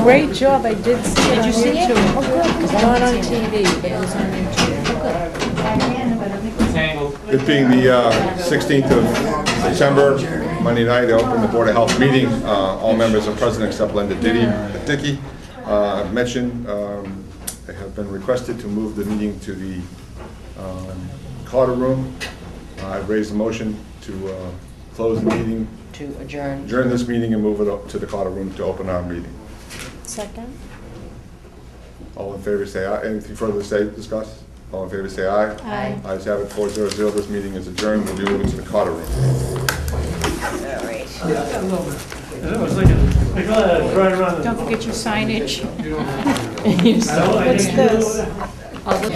great job. I did see it. Did you see it? Oh, good, 'cause I Not on haven't seen TV, but it was on YouTube. It being the 16th of September, Monday night, I opened the Board of Health meeting. All members are present except Linda Dickey. I've mentioned, they have been requested to move the meeting to the Carter Room. I've raised a motion to close the meeting, To adjourn. adjourn this meeting and move it up to the Carter Room to open our meeting. Second? All in favor say aye. Anything further to say, discuss? All in favor say aye. Aye. Ayes have it, 4-0. This meeting is adjourned. We'll be moving to the Carter Room. All right. It was like right around. Don't forget your signage. What's this? I'll look.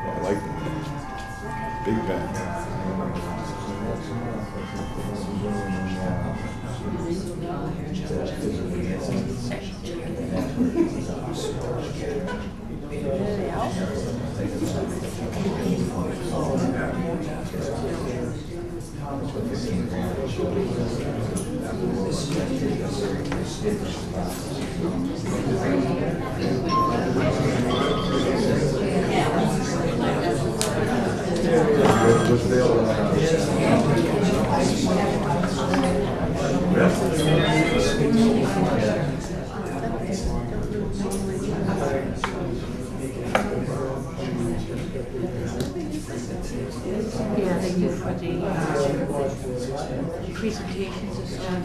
I like it. Big bang. Yeah, they do for the presentations and stuff.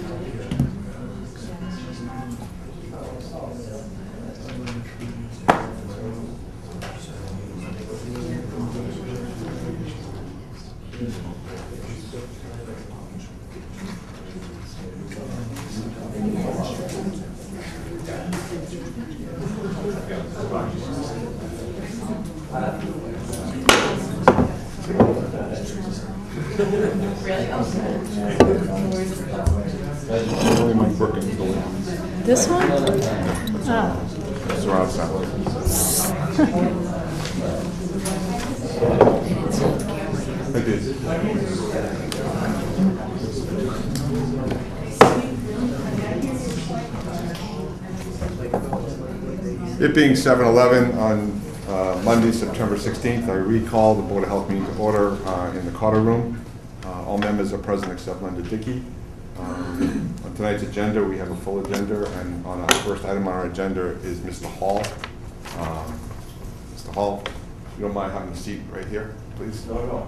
Only Mike Brookins going. This one? Oh. Surround sound. I did. It being 7:11 on Monday, September 16th, I recall the Board of Health meeting to order in the Carter Room. All members are present except Linda Dickey. On tonight's agenda, we have a full agenda, and on our first item on our agenda is Mr. Hall. Mr. Hall, if you don't mind having a seat right here, please. No.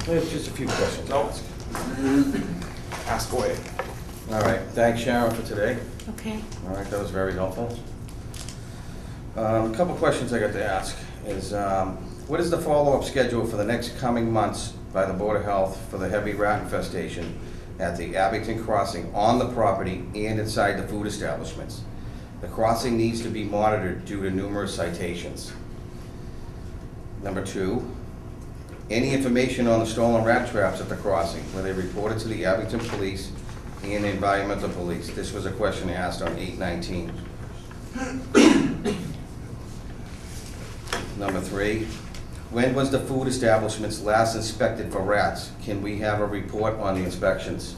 I have just a few questions to ask. Ask away. All right, thanks Sharon for today. Okay. All right, that was very helpful. A couple questions I got to ask is, what is the follow-up schedule for the next coming months by the Board of Health for the heavy rat infestation at the Abington crossing on the property and inside the food establishments? The crossing needs to be monitored due to numerous citations. Number 2, any information on the stolen rat traps at the crossing? Were they reported to the Abington Police and Environmental Police? This was a question asked on 8/19. Number 3, when was the food establishments last inspected for rats? Can we have a report on the inspections?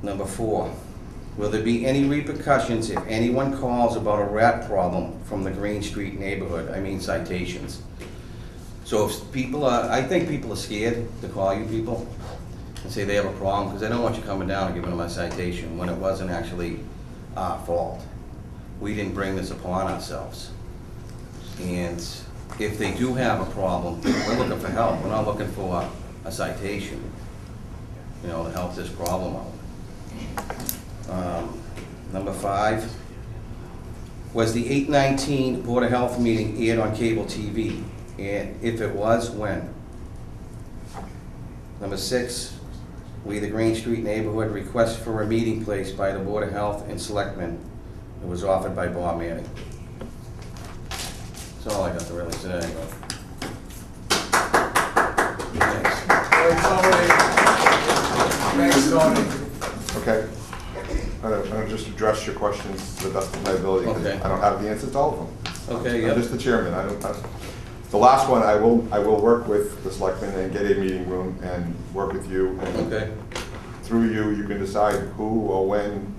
Number 4, Will there be any repercussions if anyone calls about a rat problem from the Green Street neighborhood? I mean citations. So if people are, I think people are scared to call you people and say they have a problem, because they don't want you coming down and giving them a citation when it wasn't actually our fault. We didn't bring this upon ourselves. And if they do have a problem, we're looking for help. We're not looking for a citation, you know, to help this problem out. Number 5, was the 8/19 Board of Health meeting aired on cable TV? And if it was, when? Number 6, we, the Green Street neighborhood, request for a meeting place by the Board of Health and Selectmen. It was offered by Bob Manning. That's all I got to really say. Thanks. Thanks, Tony. Okay. I'm gonna just address your questions to the best of my ability, because Okay. I don't have the answers to all of them. Okay, I'm yeah. just the chairman. The last one, I will work with the selectmen and get a meeting room and work with you. And Okay. through you, you can decide who or when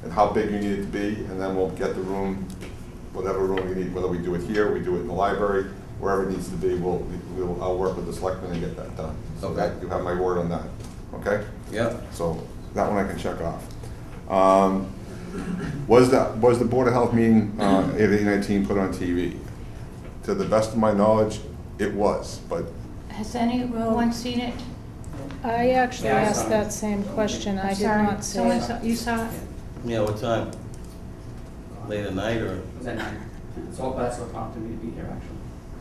and how big you need it to be, and then we'll get the room, whatever room you need, whether we do it here, we do it in the library, wherever it needs to be, I'll work with the selectmen and get that done. So Okay. that, you have my word on that, okay? Yeah. So that one I can check off. Was the Board of Health meeting, 8/19 put on TV? To the best of my knowledge, it was, but Has anyone seen it? I actually Yeah, I asked saw it. that same question. I did Sorry, not see someone it. You saw it? Yeah, what time? Late at night or? Was at 9. So that's what prompted me to be here, actually.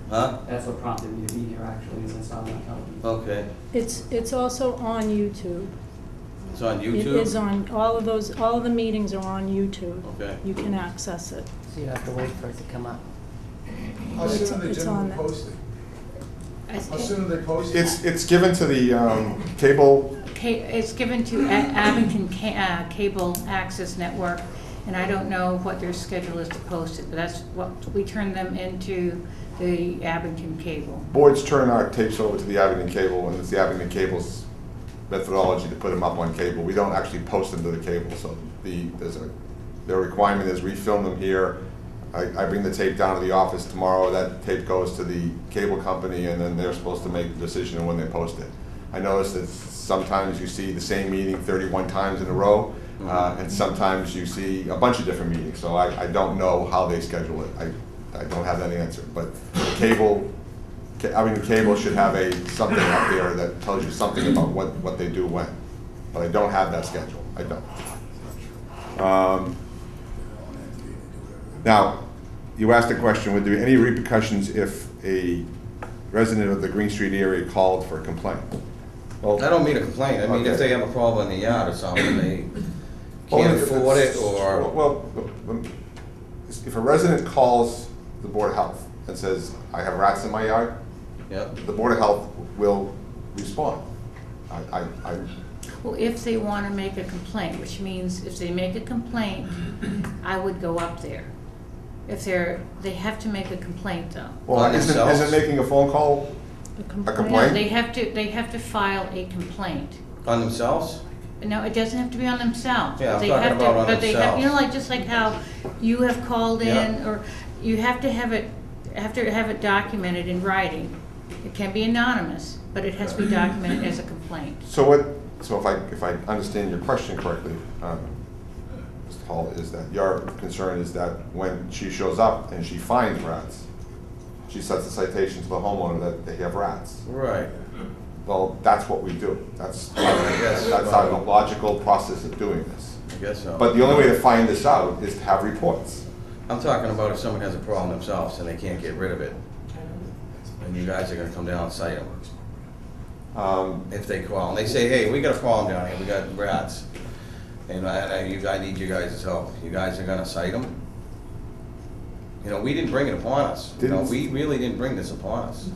Huh? That's what prompted me to be here, actually, is I saw it on television. Okay. It's also on YouTube. It's on It YouTube? is on, all of the meetings are on YouTube. Okay. You can access it. So you have to wait for it to come up. How It's- soon are they it's generally on there. posting? I How think- soon are they posting? it's given to the cable. It's given to Abington Cable Access Network, and I don't know what their schedule is to post it, but that's what, we turn them into the Abington Cable. Boards turn our tapes over to the Abington Cable, and it's the Abington Cable's methodology to put them up on cable. We don't actually post them to the cable, so their requirement is we film them here. I bring the tape down to the office tomorrow, that tape goes to the cable company, and then they're supposed to make the decision on when they post it. I notice that sometimes you see the same meeting 31 times in a row, and sometimes you see a bunch of different meetings, so I don't know how they schedule it. I don't have that answer, but cable, cable should have something up there that tells you something about what they do when, but I don't have that schedule, I don't. Now, you asked the question, would there be any repercussions if a resident of the Green Street area called for a complaint? Well, I don't mean a complaint. I mean if Okay. they have a problem in the yard or something, they well, can't if afford it it's- or... Well, if a resident calls the Board of Health and says, I have rats in my yard, Yeah. the Board of Health will respond. Well, if they want to make a complaint, which means if they make a complaint, I would go up there. If they have to make a complaint though. Well, On isn't themselves? making a phone call A a complaint. No, complaint? they have to file a complaint. On themselves? No, it doesn't have to be on themselves. Yeah, I'm They talking have to- about on but they have- You know, themselves. like, just like how you have called in, Yeah. or you have to have it documented in writing. It can be anonymous, but it has to be documented as a complaint. So if I understand your question correctly, Mr. Hall, is that your concern is that when she shows up and she finds rats, she sets a citation to the homeowner that they have rats. Right. Well, that's what we do. That's guess. our logical process of doing this. I guess so. But the only way to find this out is to have reports. I'm talking about if someone has a problem themselves and they can't get rid of it, and you guys are gonna come down and cite them. If they call and they say, hey, we got a problem down here, we got rats, and I need you guys' help. You guys are gonna cite them? You know, we didn't bring it upon us. You know, Didn't- we really didn't bring this upon us.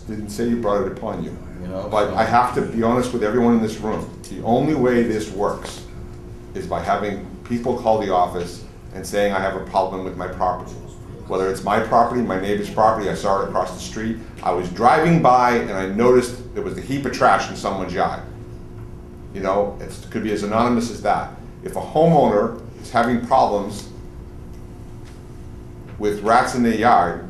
Didn't say you brought it upon you. You know, But so- I have to be honest with everyone in this room. The only way this works is by having people call the office and saying I have a problem with my property. Whether it's my property, my neighbor's property, I saw it across the street. I was driving by and I noticed there was a heap of trash in someone's yard. You know, it could be as anonymous as that. if a homeowner is having problems with rats in their yard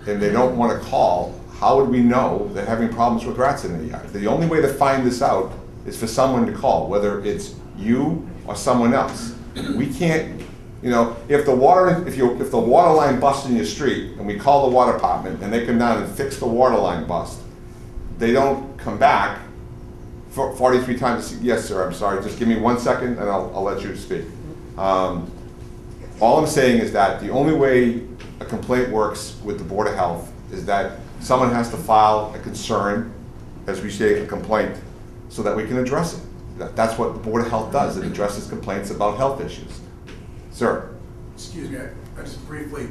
and they don't want to call, how would we know they're having problems with rats in their yard? The only way to find this out is for someone to call, whether it's you or someone else. We can't, you know, if the water line busts in your street and we call the water department and they come down and fix the water line bust, they don't come back for 43 times. Yes, sir, I'm sorry, just give me 1 second and I'll let you speak. All I'm saying is that the only way a complaint works with the Board of Health is that someone has to file a concern, as we say, a complaint, so that we can address it. That's what the Board of Health does. It addresses complaints about health issues. Sir? Excuse me, I just briefly,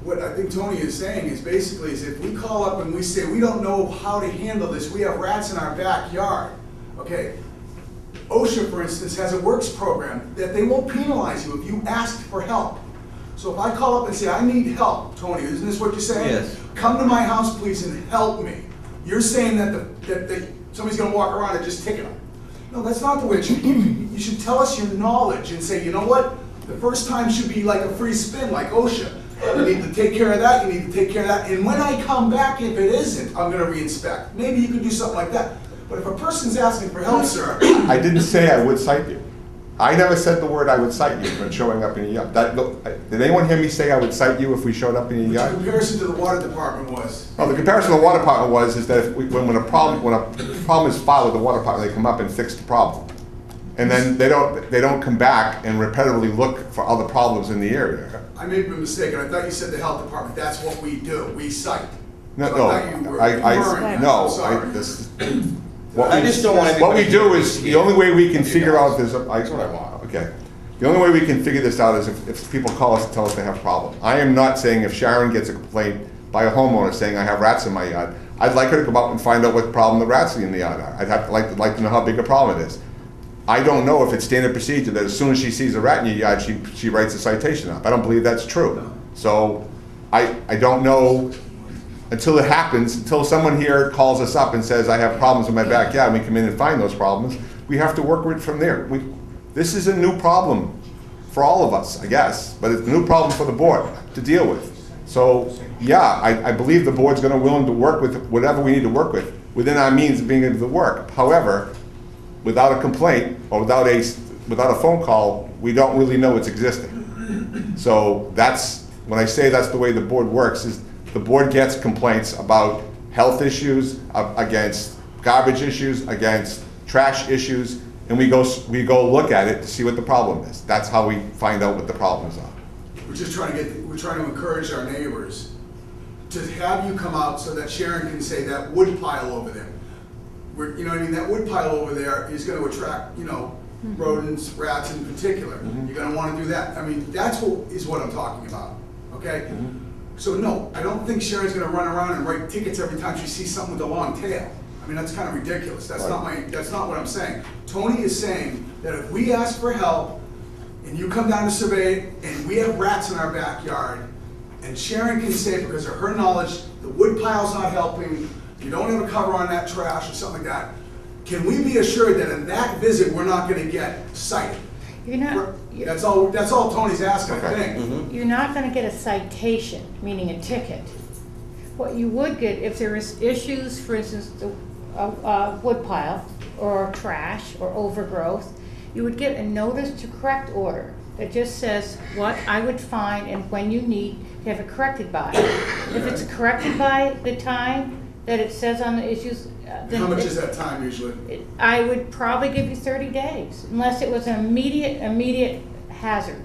what I think Tony is saying is basically is if we call up and we say, we don't know how to handle this, we have rats in our backyard, okay? OSHA, for instance, has a works program that they won't penalize you if you ask for help. So if I call up and say, I need help, Tony, isn't this what you're saying? Yes. Come to my house, please, and help me. You're saying that somebody's gonna walk around and just ticket them. No, that's not the way it should be. You should tell us your knowledge and say, you know what? The first time should be like a free spin, like OSHA. You need to take care of that, you need to take care of that. And when I come back, if it isn't, I'm gonna re-inspect. Maybe you could do something like that. But if a person's asking for help, sir. I didn't say I would cite you. I never said the word I would cite you when showing up in your yard. Did anyone hear me say I would cite you if we showed up in your The yard? comparison to the water department was. Oh, the comparison to the water department was is that if when a problem is filed with the water department, they come up and fix the problem, and then they don't come back and repetitively look for other problems in the area. I may be mistaken. I thought you said the health department. That's what we do. We cite. No, So I thought you were inferring that. no, I'm sorry. I just don't want What we everybody do to is, the hear. only way we can You figure guys. out this. That's what I want. Okay. The only way we can figure this out is if people call us and tell us they have a problem. I am not saying if Sharon gets a complaint by a homeowner saying I have rats in my yard, I'd like her to come out and find out what problem the rats in the yard are. I'd like to know how big a problem it is. I don't know if it's standard procedure that as soon as she sees a rat in your yard, she writes a citation up. I don't believe that's true. So I don't know until it happens, until someone here calls us up and says, I have problems in my backyard, and we come in and find those problems, we have to work with it from there. This is a new problem for all of us, I guess, but it's a new problem for the board to deal with. So, yeah, I believe the board's gonna willing to work with whatever we need to work with, within our means of being able to work. However, without a complaint, or without a phone call, we don't really know it's existing. So when I say that's the way the board works, is the board gets complaints about health issues, against garbage issues, against trash issues, and we go look at it to see what the problem is. That's how we find out what the problems are. We're trying to encourage our neighbors to have you come out so that Sharon can say that wood pile over there. You know what I mean? That wood pile over there is going to attract, rodents, rats in particular. You're going to want to do that. I mean, that's what I'm talking about. Okay? So no, I don't think Sharon's going to run around and write tickets every time she sees something with a long tail. I mean, that's kind of ridiculous. That's not what I'm saying. Tony is saying that if we ask for help and you come down to survey it and we have rats in our backyard, and Sharon can say, because of her knowledge, the wood pile's not helping, you don't have a cover on that trash or something like that, can we be assured that in that visit we're not going to get cited? You're not. That's all Tony's asking, I Okay. think. You're not gonna get a citation, meaning a ticket. What you would get, if there is issues, for instance, a wood pile, or trash, or overgrowth, you would get a notice to correct order that just says what I would find and when you need to have it corrected by. If it's corrected by the time that it says on the issues, then How much is that time usually? I would probably give you 30 days, unless it was an immediate hazard.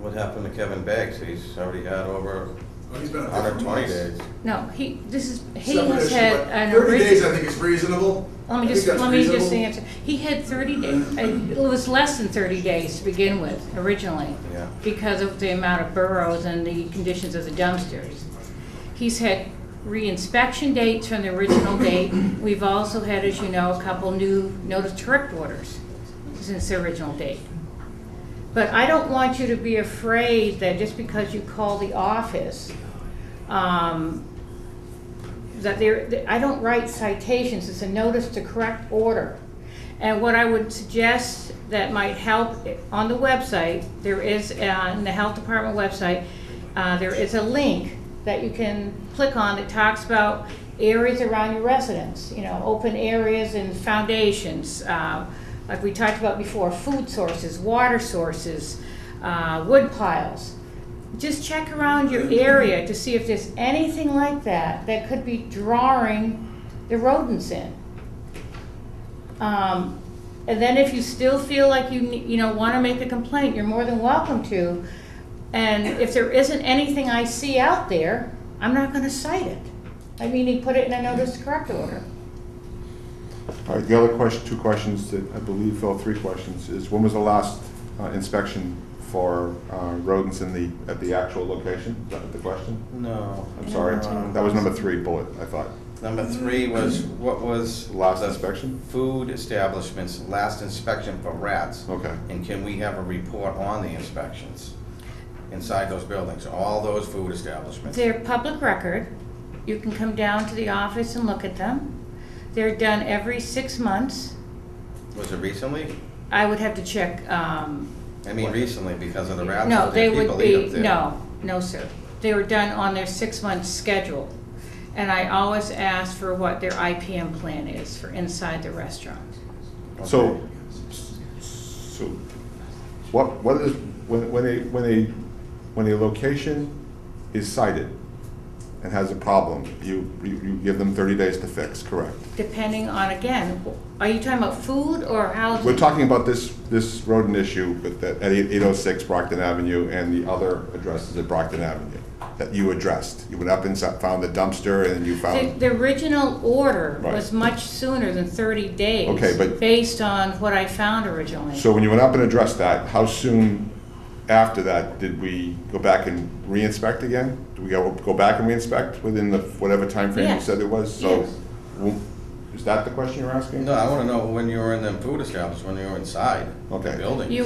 What happened to Kevin Beggs? He's already had over Oh, he's been up there for 120 months. days. No, he Separate has issue, had but an 30 days I original. think is reasonable. Let I me think just that's reasonable. answer. He had 30 days, it was less than 30 days to begin with, originally. Yeah. Because of the amount of burrows and the conditions of the dumpsters. He's had re-inspection dates from the original date. We've also had, as you know, a couple new notice to correct orders since the original date. But I don't want you to be afraid that just because you call the office, that I don't write citations, it's a notice to correct order. And what I would suggest that might help, on the website, there is, in the health department website, there is a link that you can click on that talks about areas around your residence, you know, open areas and foundations, like we talked about before, food sources, water sources, wood piles. Just check around your area to see if there's anything like that that could be drawing the rodents in. And then if you still feel like you know, want to make a complaint, you're more than welcome to. And if there isn't anything I see out there, I'm not going to cite it. I mean, he put it in a notice to correct order. All right, the other question, two questions that I believe, Phil, three questions, is when was the last inspection for rodents at the actual location? Is that the question? No. I'm sorry, that was number 3 bullet, I thought. Number 3 was, what was? Last the inspection? Food establishment's last inspection for rats. Okay. And can we have a report on the inspections inside those buildings, all those food establishments? They're public record. You can come down to the office and look at them. They're done every 6 months. Was it recently? I would have to check. I mean recently because of the rats. No, out there, they would people eat be, up there. no, sir. They were done on their 6-month schedule. And I always ask for what their IPM plan is for inside the restaurant. Okay. So what is, when a location is cited and has a problem, you give them 30 days to fix, correct? Depending on, again, are you talking about food or housing? We're talking about this rodent issue at 806 Brockton Avenue and the other addresses at Brockton Avenue that you addressed. You went up and found the dumpster and you found... The original order Right. was much sooner than 30 days. Okay, but- based on what I found originally. So when you went up and addressed that, how soon after that did we go back and re-inspect again? Do we go back and re-inspect within the whatever time frame you Yes. said it was? So, is that the question you're asking? No, I want to know when you were in them food establishments, when you were inside the Okay. building. You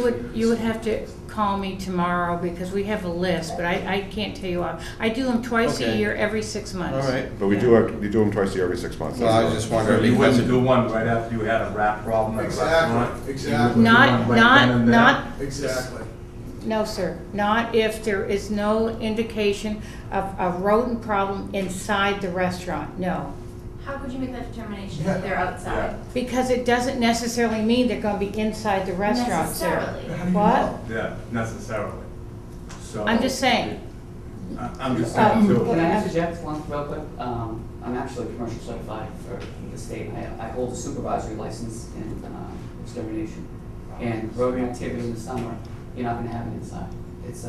would have to call me tomorrow because we have a list, but I can't tell you all. I do them twice a Okay. year, every 6 months. All right. But we do them twice a year, every 6 months. Well, I was just wondering You because wouldn't do one right after you had a rat problem at a restaurant? Exactly, exactly. Not, Exactly. no, sir. Not if there is no indication of a rodent problem inside the restaurant, no. How could you make that determination if they're outside? Because it doesn't necessarily mean they're gonna be inside the restaurant, sir. Necessarily. What? Yeah, necessarily. So. I'm just saying. I'm just saying too. Can I interject one real quick? I'm actually commercial certified for the state. I hold a supervisory license in extermination. And rodent activity in the summer, you're not gonna have it inside. It's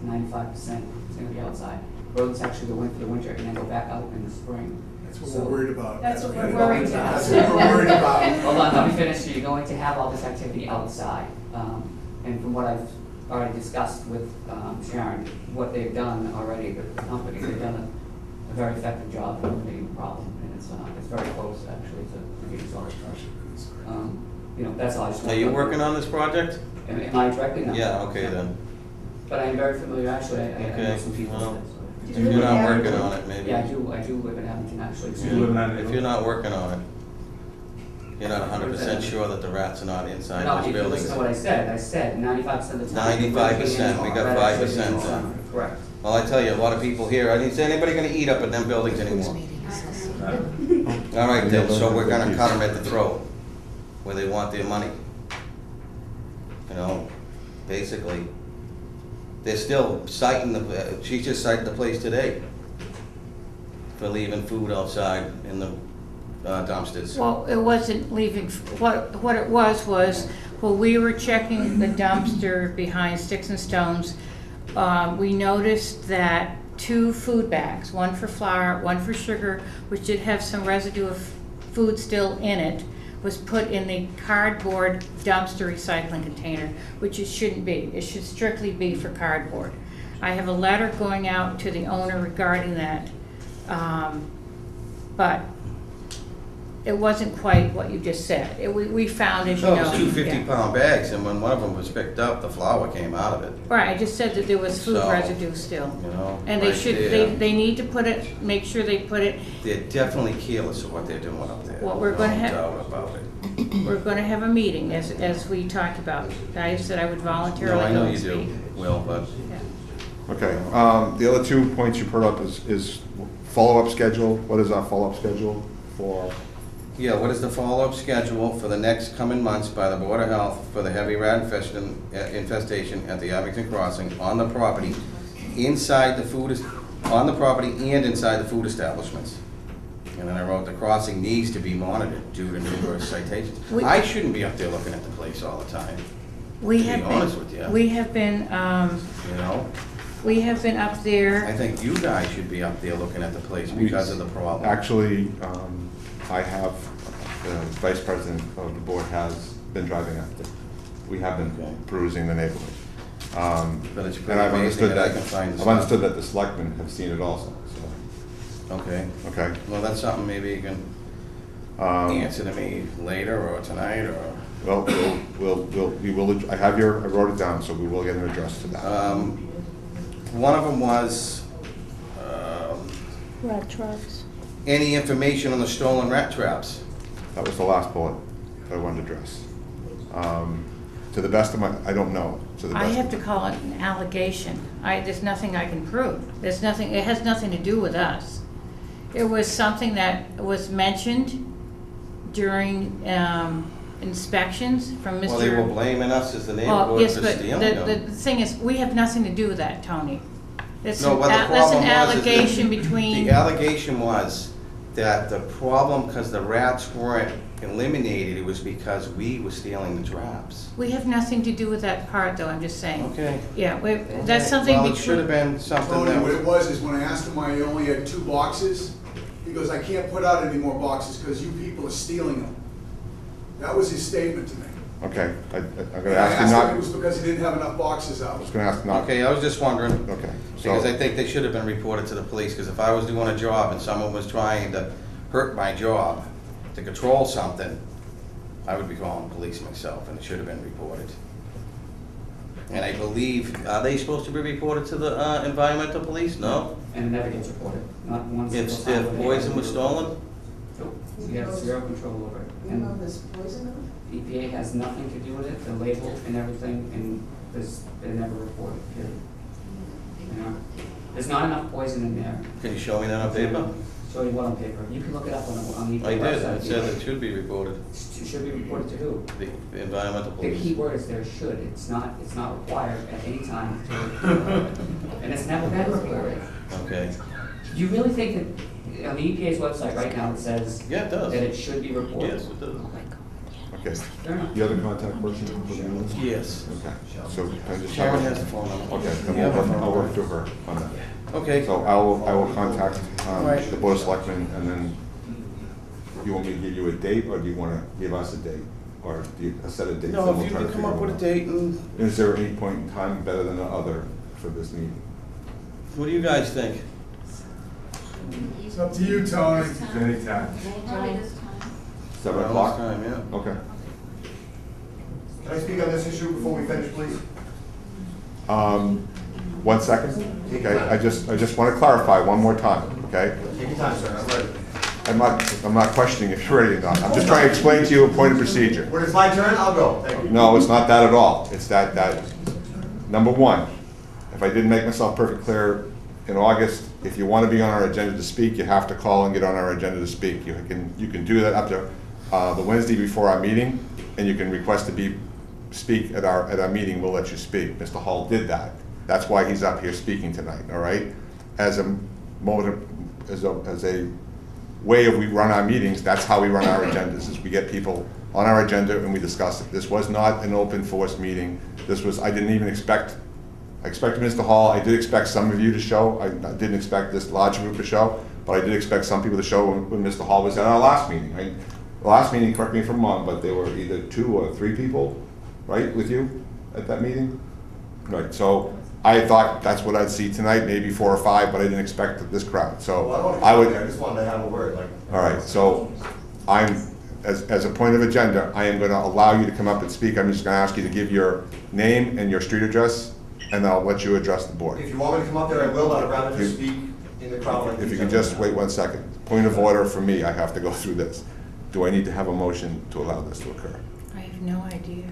95% is gonna be outside. Rodents actually go in for the winter and then go back out in the spring. That's what we're worried about. That's what we're worried about. That's what we're worried about. Hold on, let me finish. So you're going to have all this activity outside. And from what I've already discussed with Sharon, what they've done already, the company, they've done a very effective job of eliminating the problem. And it's very close actually to being solved. You know, that's all I just Are want. you working on this project? Am I directly? No. Yeah, okay then. But I'm very familiar, actually, I know Okay, some people. well, that, so. If you're not working on it, maybe. Yeah, I do live in Abington, actually. So You live in If you're not working on it, you're not 100% sure that the rats are not inside No, those if you buildings. listen to what I said. I said 95% of the time. 95%, we got 5% then. Correct. Well, I tell you, a lot of people here, I didn't say anybody gonna eat up in them buildings anymore. All right then, so we're gonna cut them at the throat, where they want their money. You know, basically. They're still citing she just cited the place today for leaving food outside in the dumpsters. Well, it wasn't leaving, what it was, when we were checking the dumpster behind Sticks and Stones, we noticed that 2 food bags, one for flour, one for sugar, which did have some residue of food still in it, was put in the cardboard dumpster recycling container, which it shouldn't be. It should strictly be for cardboard. I have a letter going out to the owner regarding that, but it wasn't quite what you just said. We found, as you So know. it was 2 yeah. 50-pound bags, and when one of them was picked up, the flour came out of it, Right, I just said that there was food So, residue still. you know. And they right should, there. they need to put it, make sure they put it, They're definitely careless of what they're doing up there. What we're gonna No have- doubt about it. we're gonna have a meeting, as we talked about. I said I would No, voluntarily I go know and you do, speak. Will, but Yeah. Okay, the other 2 points you put up is follow-up schedule. What is our follow-up schedule for? yeah, what is the follow-up schedule for the next coming months by the Board of Health for the heavy rat infestation at the Abington crossing on the property, inside the on the property and inside the food establishments? And then I wrote, the crossing needs to be monitored due to numerous citations. We- I shouldn't be up there looking at the place all the time, We to be have honest with you. been, we have been, you know? we have been up I there. think you guys should be up there looking at the place because of the problem. Actually, I have, the vice president of the board has been driving up there. We have been Okay. perusing the neighborhood. But it's And pretty I've amazing understood that I that, can find this I've understood that the selectmen have seen it also, Okay, so, okay? well, that's something maybe you can answer to me later or tonight or, Well, we will, I wrote it down, so we will get an address to that. one of them was, Rat traps. any information on the stolen rat traps? That was the last bullet that I wanted to address. To the best of my, I don't know, to the I best. have to call it an allegation. There's nothing I can prove. There's nothing, it has nothing to do with us. It was something that was mentioned during inspections from Mr. Well, they were blaming us as the Well, neighborhood yes, for but stealing the them. thing is, we have nothing to do with that, Tony. That's No, an but the that's problem an was is that allegation between, The allegation was that the problem, because the rats weren't eliminated, it was because we were stealing the traps. we have nothing to do with that part, though, I'm just saying. Okay. Yeah, that's something Well, it should have between, been something Tony, that what it was. was is when I asked him why he only had 2 boxes, he goes, I can't put out any more boxes because you people are stealing them. That was his statement to me. Okay, I'm And gonna I ask you asked him if not, it was because he didn't have enough boxes out. I was gonna ask not, Okay, I was just wondering. okay, Because I so, think they should have been reported to the police, because if I was doing a job and someone was trying to hurt my job to control something, I would be calling the police myself, and it should have been reported. And I believe, are they supposed to be reported to the environmental police? No? And it never gets reported, not one single If time. poison was stolen? Nope, we have zero control over it. And EPA has nothing to do with it, the label and everything, and they're never reported, period. You know, there's not enough poison in there. Can you show me that on paper? Show you what on paper, you can look it up on the EPA I website. did, it said it should be reported, It should be reported to who? the environmental The police. key word is there should, it's not required at any time to, and it's never been reported. Okay, Do you really think that, on the EPA's website right now, it says yeah, it does. that it should be reported? Yes, it does. okay. Fair enough. The other contact person for the ambulance? Yes. Okay, so can I just? Sharon has the phone number. Okay, then Yeah. I'll work through her on that. Okay. So I will contact Right. the board of selectmen, and then you want me to give you a date, or do you want to give us a date? Or do you set a date? No, then if we'll you try to could come figure up it with a out. date and, Is there any point in time better than the other for this meeting? what do you guys think? It's up to you, Tony. Anytime. Probably this time. 7 Around o'clock? this time, yeah. Okay. Can I speak on this issue before we finish, please? 1 second? Okay, I just want to clarify one more time, okay? Take your time, sir, I'm ready. I'm not questioning if you're ready or not. I'm just trying to explain to you a point of procedure. When it's my turn, I'll go. Thank you. No, it's not that at all. It's that, number one, if I didn't make myself perfectly clear, in August, if you want to be on our agenda to speak, you have to call and get on our agenda to speak. You can do that up to the Wednesday before our meeting, and you can request to speak at our meeting. We'll let you speak. Mr. Hall did that. That's why he's up here speaking tonight, all right? As a way of we run our meetings, that's how we run our agendas, is we get people on our agenda and we discuss it. This was not an open force meeting. This was, I didn't even expect, I expected Mr. Hall, I did expect some of you to show. I didn't expect this large group to show, but I did expect some people to show when Mr. Hall was at our last meeting. The last meeting, correct me if I'm wrong, but there were either 2 or 3 people, right, with you at that meeting? Right, so I thought that's what I'd see tonight, maybe 4 or 5, but I didn't expect this crowd, so Well, I would. I just wanted to have a word, like. All right, so as a point of agenda, I am going to allow you to come up and speak. I'm just going to ask you to give your name and your street address, and then I'll let you address the board. If you want me to come up there, I will, but I'd rather just speak in the crowd like If you these can just gentlemen wait 1 second. Point of order for me, I have to go through this. do I need to have a motion to allow this to occur? I have no idea.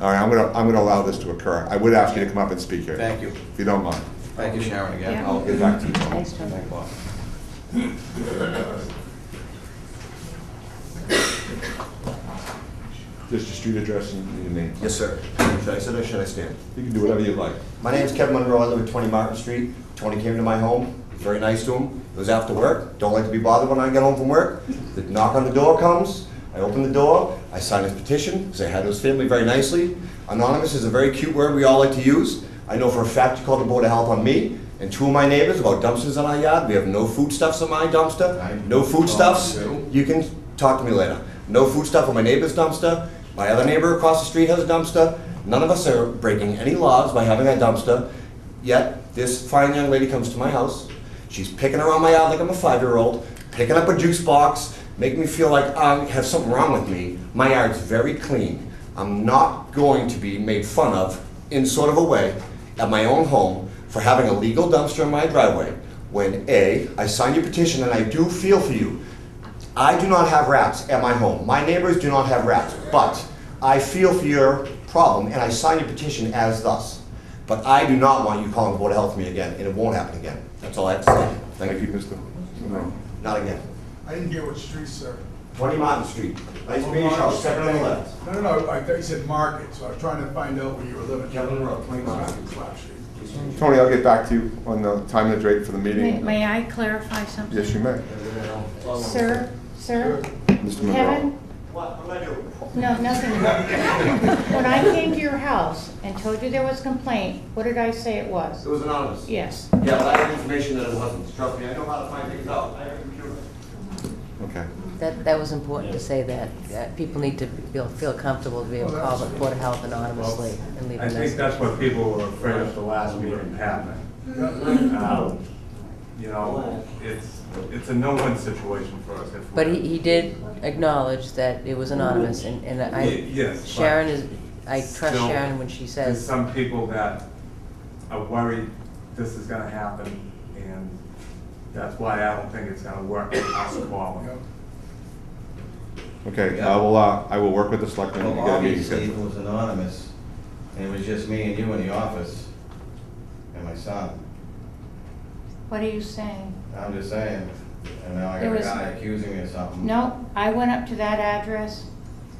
All right, I'm gonna allow this to occur. I would ask you to come up and speak here. Thank you. If you don't mind. Thank you, Sharon, again. Yeah. I'll get back to you. Thanks, John. Thank Bob. Just your street address and your name. Yes, sir. Should I sit or should I stand? You can do whatever you like. My name's Kevin Monroe. I live at 20 Martin Street. Tony came to my home. Very nice to him. It was after work. Don't like to be bothered when I get home from work. The knock on the door comes. I open the door. I sign his petition. Say hi to his family very nicely. Anonymous is a very cute word we all like to use. I know for a fact you called the Board of Health on me and two of my neighbors about dumpsters in our yard. We have no foodstuffs in my dumpster. No foodstuffs. You can talk to me later. No foodstuff in my neighbor's dumpster. My other neighbor across the street has a dumpster. None of us are breaking any laws by having a dumpster. Yet this fine young lady comes to my house. She's picking around my yard like I'm a 5-year-old, picking up a juice box, making me feel like I have something wrong with me. My yard's very clean. I'm not going to be made fun of in sort of a way at my own home for having a legal dumpster in my driveway when A, I signed your petition and I do feel for you. I do not have rats at my home. My neighbors do not have rats, but I feel for your problem and I signed your petition as thus. But I do not want you calling the Board of Health to me again, and it won't happen again. That's all I have to say. Thank you, Mr. Monroe. Not again. I didn't hear what street, sir. 20 Martin Street. Nice to meet you, house, second on the left. No, I thought you said Market, so I was trying to find out where you were living. Kevin Monroe, 20 Martin Street. Flat Street. Tony, I'll get back to you on the time and the date for the meeting. May I clarify something? Yes, you may. Sir, Mr. Monroe. Kevin? What did I do? No, nothing. When I came to your house and told you there was a complaint, what did I say it was? It was anonymous. Yes. Yeah, but I have information that it wasn't. Trust me, I know how to find things out. I have a computer. Okay. That was important to say that people need to feel comfortable to be able to call the Board of Health anonymously and leave a I think message. that's what people were afraid of the last meeting happening. You know, it's a no-win situation for us. If But we're- he did acknowledge that it was anonymous, and Yes, but Sharon is, I trust still, Sharon when she There's says, some people that are worried this is gonna happen, and that's why I don't think it's gonna work with us calling. Okay, Yeah. I will work with the selectmen to Well, get a meeting obviously, it scheduled. was anonymous, and it was just me and you in the office, and my son. What are you saying? I'm just saying, and now I There got a was- guy accusing me of something. No, I went up to that address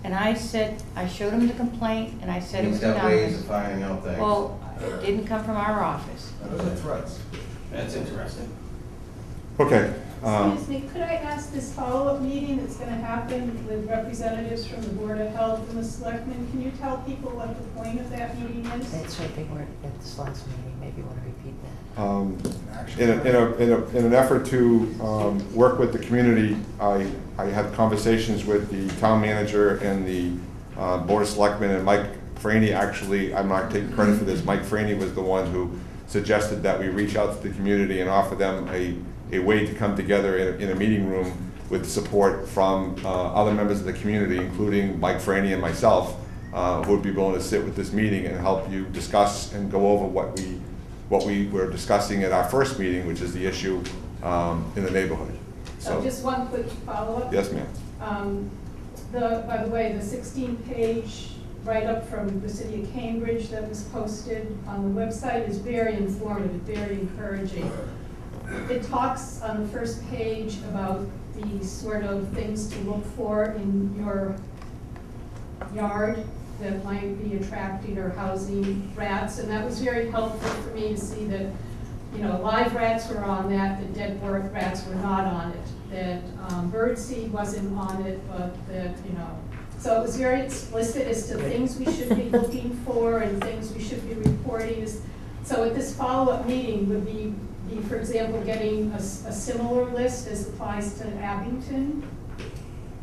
and I said, I showed him the complaint and I said it He's was got ways anonymous. of finding out things. Well, it didn't come from our office. Those are threats. That's interesting. Okay. Excuse me, could I ask this follow-up meeting that's gonna happen with representatives from the Board of Health and the Selectmen, can you tell people what the point of that meeting is? that's right, they weren't at this last meeting, maybe you want to repeat that. In an effort to work with the community, I had conversations with the town manager and the Board of Selectmen, and Mike Franey, actually, I'm not taking credit for this, Mike Franey was the one who suggested that we reach out to the community and offer them a way to come together in a meeting room with support from other members of the community, including Mike Franey and myself, who would be willing to sit with this meeting and help you discuss and go over what we were discussing at our first meeting, which is the issue in the neighborhood. So, Just one quick follow-up. yes, ma'am. By the way, the 16-page write-up from the city of Cambridge that was posted on the website is very informative, very encouraging. It talks on the first page about the sort of things to look for in your yard that might be attracting or housing rats, and that was very helpful for me to see that, live rats were on that, the dead rats were not on it, that birdseed wasn't on it, but that, so it was very explicit as to things we should be looking for and things we should be reporting. So at this follow-up meeting would be, for example, getting a similar list as applies to Abington?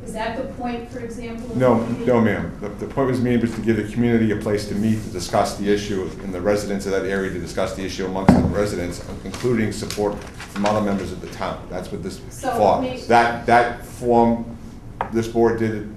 Is that the point, for example? No, ma'am. The point was made was to give the community a place to meet, to discuss the issue, and the residents of that area to discuss the issue amongst the residents, including support from other members of the town. That's what this for. That form, this board did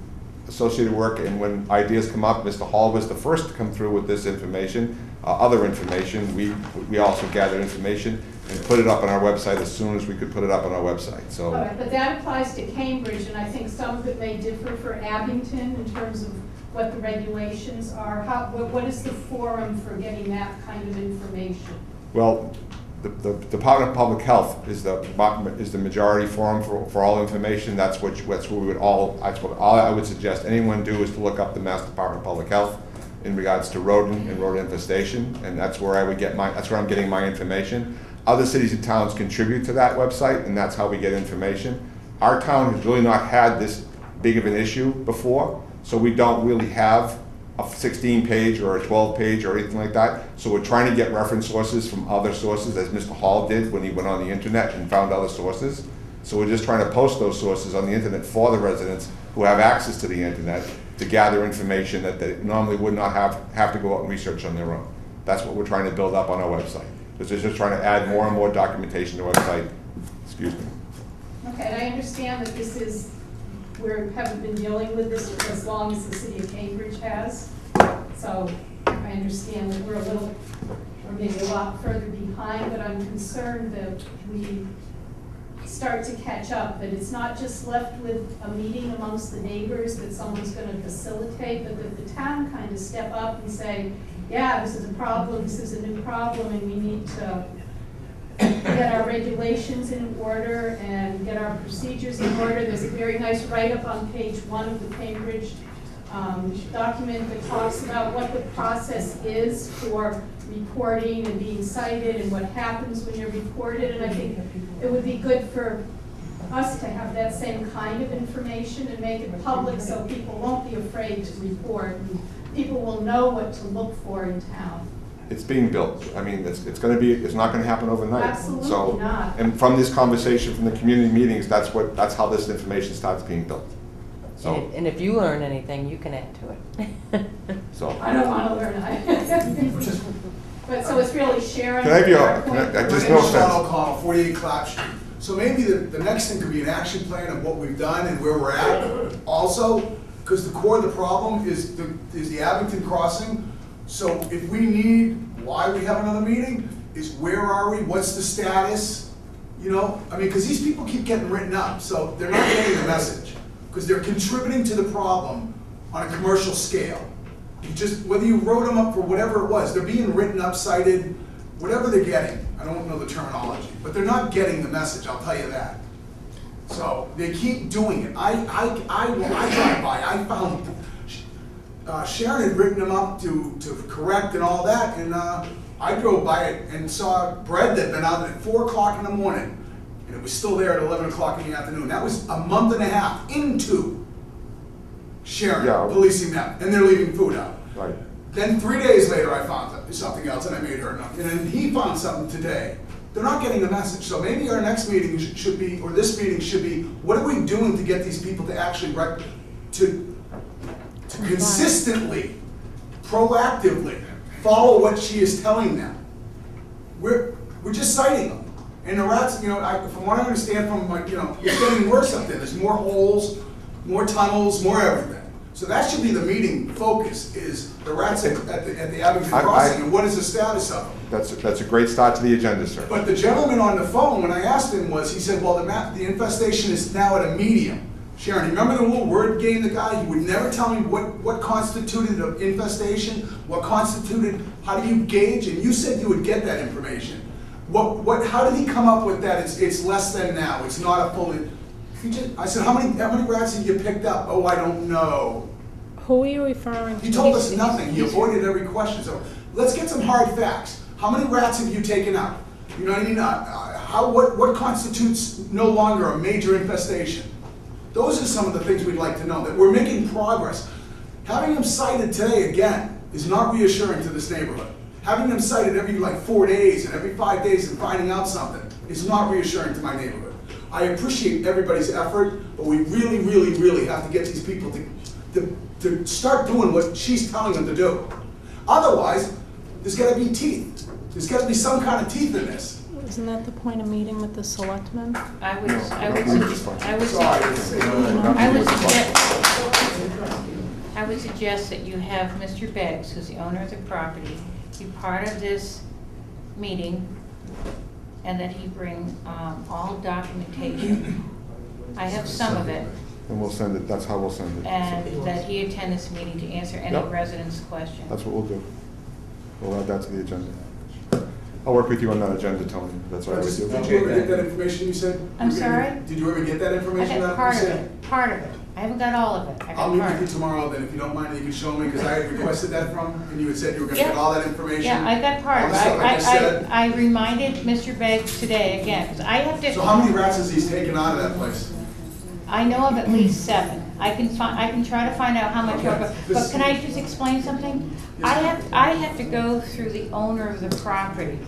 associated work, and when ideas come up, Mr. Hall was the first to come through with this information. other information, we also gathered information and put it up on our website as soon as we could put it up on our website, so. All right, but that applies to Cambridge, and I think some of it may differ for Abington in terms of what the regulations are. What is the forum for getting that kind of information? Well, the Department of Public Health is the majority forum for all information. That's what we would all I would suggest anyone do is to look up the Mass Department of Public Health in regards to rodent and rodent infestation, and that's where I'm getting my information. Other cities and towns contribute to that website, and that's how we get information. Our town has really not had this big of an issue before, so we don't really have a 16-page or a 12-page or anything like that. So we're trying to get reference sources from other sources, as Mr. Hall did when he went on the internet and found other sources. So we're just trying to post those sources on the internet for the residents who have access to the internet to gather information that they normally would not have to go out and research on their own. That's what we're trying to build up on our website. It's just trying to add more and more documentation to the website. Excuse me. Okay, and I understand that this is, we haven't been dealing with this for as long as the city of Cambridge has. So I understand that we're maybe a lot further behind, but I'm concerned that we start to catch up, that it's not just left with a meeting amongst the neighbors that someone's going to facilitate, but that the town kind of step up and say, yeah, this is a problem, this is a new problem, and we need to get our regulations in order and get our procedures in order. There's a very nice write-up on page 1 of the Cambridge document that talks about what the process is for reporting and being cited and what happens when you're reported. And I think it would be good for us to have that same kind of information and make it public so people won't be afraid to report. And people will know what to look for in town. It's being built. I mean, it's not going to happen overnight. Absolutely so, not. And from this conversation, from the community meetings, that's how this information starts being built. So, And if you learn anything, you can add to it. so. I don't want to learn. But so it's really sharing. Can I be Just no Sean O'Connell, 48 Clap Street. So maybe the next thing could be an action plan of what we've done and where we're at. Also, because the core of the problem is the Abington crossing. So if we need, why we have another meeting, is where are we, what's the status? You know, I mean, because these people keep getting written up, so they're not getting the message. Because they're contributing to the problem on a commercial scale. Whether you wrote them up for whatever it was, they're being written up, cited, whatever they're getting. I don't know the terminology, but they're not getting the message, I'll tell you that. So they keep doing it. I drive by, I found Sharon had written them up to correct and all that, and I drove by it and saw bread that had been out at 4 o'clock in the morning, and it was still there at 11 o'clock in the afternoon. That was a month and a half into Sharon policing them, and they're leaving food out. Right. Then 3 days later, I found something else, and I made her enough. And then he found something today. They're not getting the message. So maybe our next meeting should be, or this meeting should be, what are we doing to get these people to actually to consistently, proactively follow what she is telling them? We're just citing them. And the rats, from what I understand from it's getting worse up there. There's more holes, more tunnels, more everything. So that should be the meeting focus, is the rats at the Abington crossing, and what is the status of them? That's a great start to the agenda, sir. But the gentleman on the phone, when I asked him, he said, well, the infestation is now at a medium. Sharon, you remember the little word game, the guy? He would never tell me what constituted an infestation, what constituted, how do you gauge, and you said you would get that information. How did he come up with that? It's less than now, it's not a fully... I said, how many rats have you picked up? Oh, I don't know. Who are you referring to? He told us nothing. He avoided every question. So let's get some hard facts. How many rats have you taken out? You know what I mean? What constitutes no longer a major infestation? Those are some of the things we'd like to know, that we're making progress. Having them cited today again is not reassuring to this neighborhood. Having them cited every 4 days and every 5 days and finding out something is not reassuring to my neighborhood. I appreciate everybody's effort, but we really, really, really have to get these people to start doing what she's telling them to do. Otherwise, there's got to be teeth. There's got to be some kind of teeth in this. Isn't that the point of meeting with the selectmen? I would suggest that you have Mr. Beggs, who's the owner of the property, be part of this meeting and that he bring all documentation. I have some of it. And we'll send it, that's how we'll send it. And that he attend this meeting to answer any Yep. residents' questions. That's what we'll do. We'll add that to the agenda. I'll work with you on that agenda, Tony. That's what I would Did do. you ever get that information you said? I'm sorry? Did you ever get that I information got that part you of said? it, part of it. I haven't got all of it. I I'll got meet part with of you it. tomorrow then, if you don't mind, you can show me, because I had requested that from, and you had said you were gonna Yeah. get all that information. Yeah, I got part All of the it. stuff I just said. I reminded Mr. Beggs today again, because I have to. So how many rats has he taken out of that place? I know of at least 7. I can try to find out how much, Okay. but can I just explain something? I have to go through the owner of the property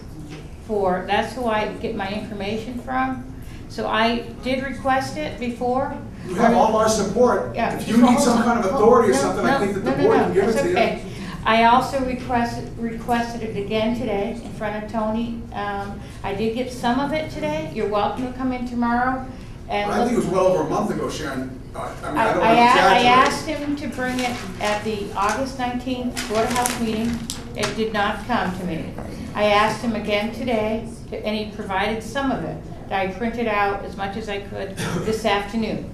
that's who I get my information from. So I did request it before. You have all our support. Yeah. If you need some kind of authority or something, I think that the board can give it that's to you. okay. I also requested it again today in front of Tony. I did get some of it today. You're welcome to come in tomorrow and But I think it was well over a month ago, Sharon. I mean, I don't want to I exaggerate. asked him to bring it at the August 19th Board of Health meeting. It did not come to me. I asked him again today, and he provided some of it that I printed out as much as I could this afternoon.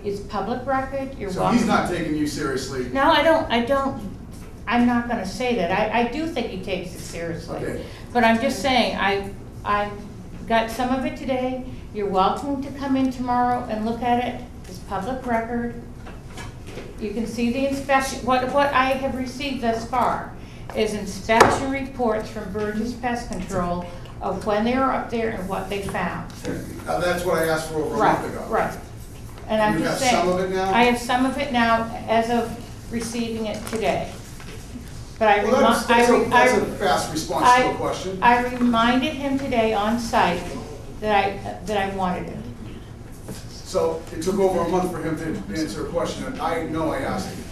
It's public record, you're So welcome. he's not taking you seriously. No, I'm not gonna say that. I do think he takes it seriously. Okay. But I'm just saying, I got some of it today. You're welcome to come in tomorrow and look at it. It's public record. You can see the inspection. What I have received thus far is inspection reports from Burgess Pest Control of when they were up there and what they found. That's what I asked for over a month ago. Right. And I'm You just have saying. some of it now? I have some of it now as of receiving it today. But I Well, that's a fast response to a question. I reminded him today on site that I wanted it. So it took over a month for him to answer a question, and I know I asked him.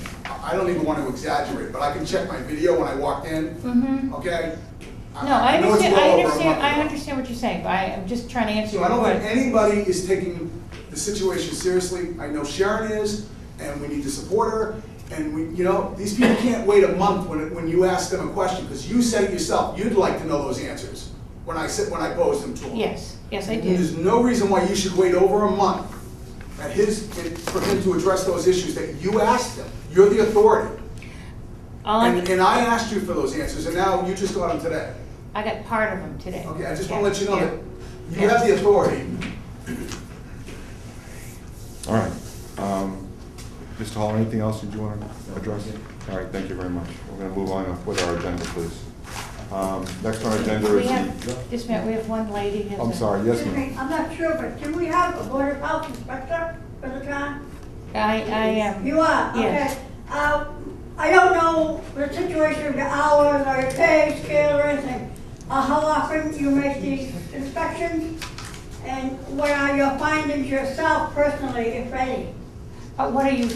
I don't even want to exaggerate, but I can check my video when I walked in, okay? No, I know it's understand, well over a month ago. I understand what you're saying, but I'm just trying to answer So your I don't think question. anybody is taking the situation seriously. I know Sharon is, and we need to support her. And these people can't wait a month when you ask them a question, because you said it yourself, you'd like to know those answers when I posed them to them. Yes, I And do. there's no reason why you should wait over a month for him to address those issues that you asked him. You're the authority. And I asked you for those answers, and now you just got them today. I got part of them today. Okay, I just want to let you know Yeah. that you have the authority. All right. Mr. Hall, anything else did you want to address? All right, thank you very much. We're going to move on with our agenda, please. Next on our agenda We is have, just a minute, we have one lady. who has I'm a- sorry, yes, Excuse ma'am. me, I'm not sure, but do we have a Board of Health inspector for the town? I am. You are, Yes. okay. I don't know the situation of your hours or your pay scale or anything. How often you make these inspections? And what are your findings yourself personally, if any?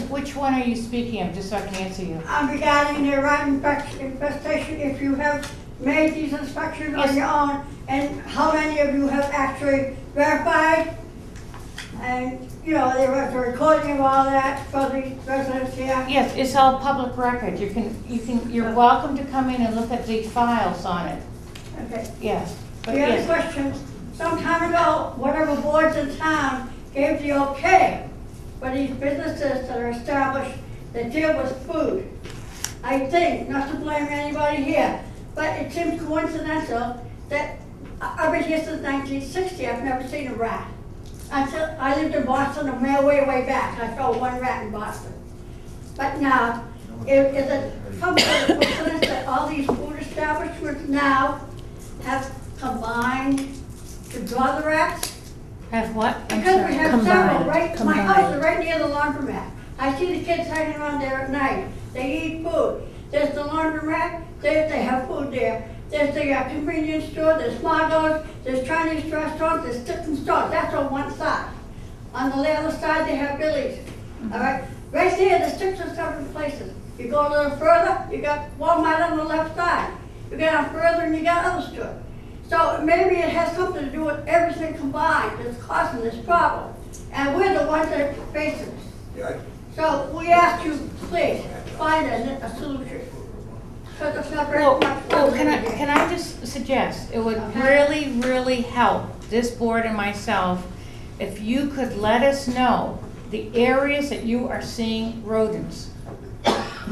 Which one are you speaking of, just so I can answer you? Regarding the rat infestation, if you have made these inspections on your own, and how many of you have actually verified? And, there was a recording of all that for the residents here. Yes, it's all public record. You're welcome to come in and look at the files on it. Okay. Yes. But The other yes. question, some time ago, whatever boards in town gave the okay for these businesses that are established that deal with food. I think, not to blame anybody here, but it seems coincidental that I've been here since 1960, I've never seen a rat. Until I lived in Boston, way back, I saw one rat in Boston. But now, is it some sort of coincidence that all these food establishments now have combined to draw the rats? Have what? I'm Because sorry. we have Combined, several, right, my combined. house is right near the laundromat. I see the kids hanging around there at night, they eat food. There's the laundromat, they have food there. There's the convenience store, there's Margot's, there's Chinese restaurants, there's different stores, that's on one side. On the other side, they have Billy's, all right? Right there, there's 6 or 7 places. You go a little further, you got Walmart on the left side. You get on further and you got other stores. So maybe it has something to do with everything combined that's causing this problem. And we're the ones that are facing it. Yeah, So we ask you, please, find a solution. because it's not very Well, much. can I just suggest, it would really, really help this board and myself if you could let us know the areas that you are seeing rodents.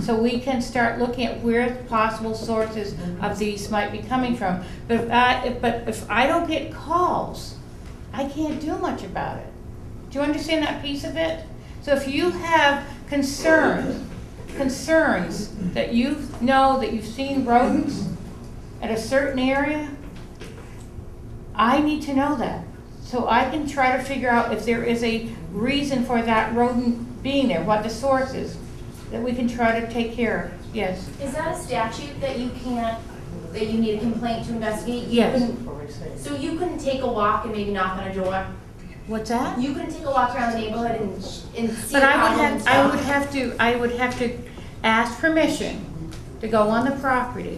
So we can start looking at where possible sources of these might be coming from. But if I don't get calls, I can't do much about it. Do you understand that piece of it? So if you have concerns that you know that you've seen rodents at a certain area, I need to know that. So I can try to figure out if there is a reason for that rodent being there, what the source is, that we can try to take care of. Yes. Is that a statute that you can't, that you need a complaint to investigate? Yes. So you couldn't take a walk and maybe knock on a door? What's that? You couldn't take a walk around the neighborhood and see But a I problem would have to ask permission to go on the property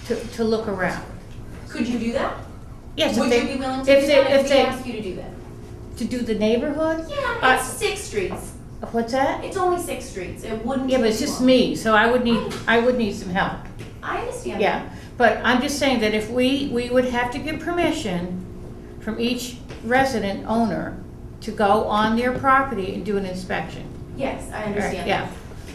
to look around. Could you do that? Yes. if Would they- you be willing to if do they- that if if we they- asked you to do that? To do the neighborhood? Yeah, it's 6 streets. What's that? It's only 6 streets. It wouldn't. Yeah, but take it's just long. me, so I would need some help. I understand. Yeah, but I'm just saying that if we would have to get permission from each resident owner to go on their property and do an inspection. Yes, I understand. Yeah.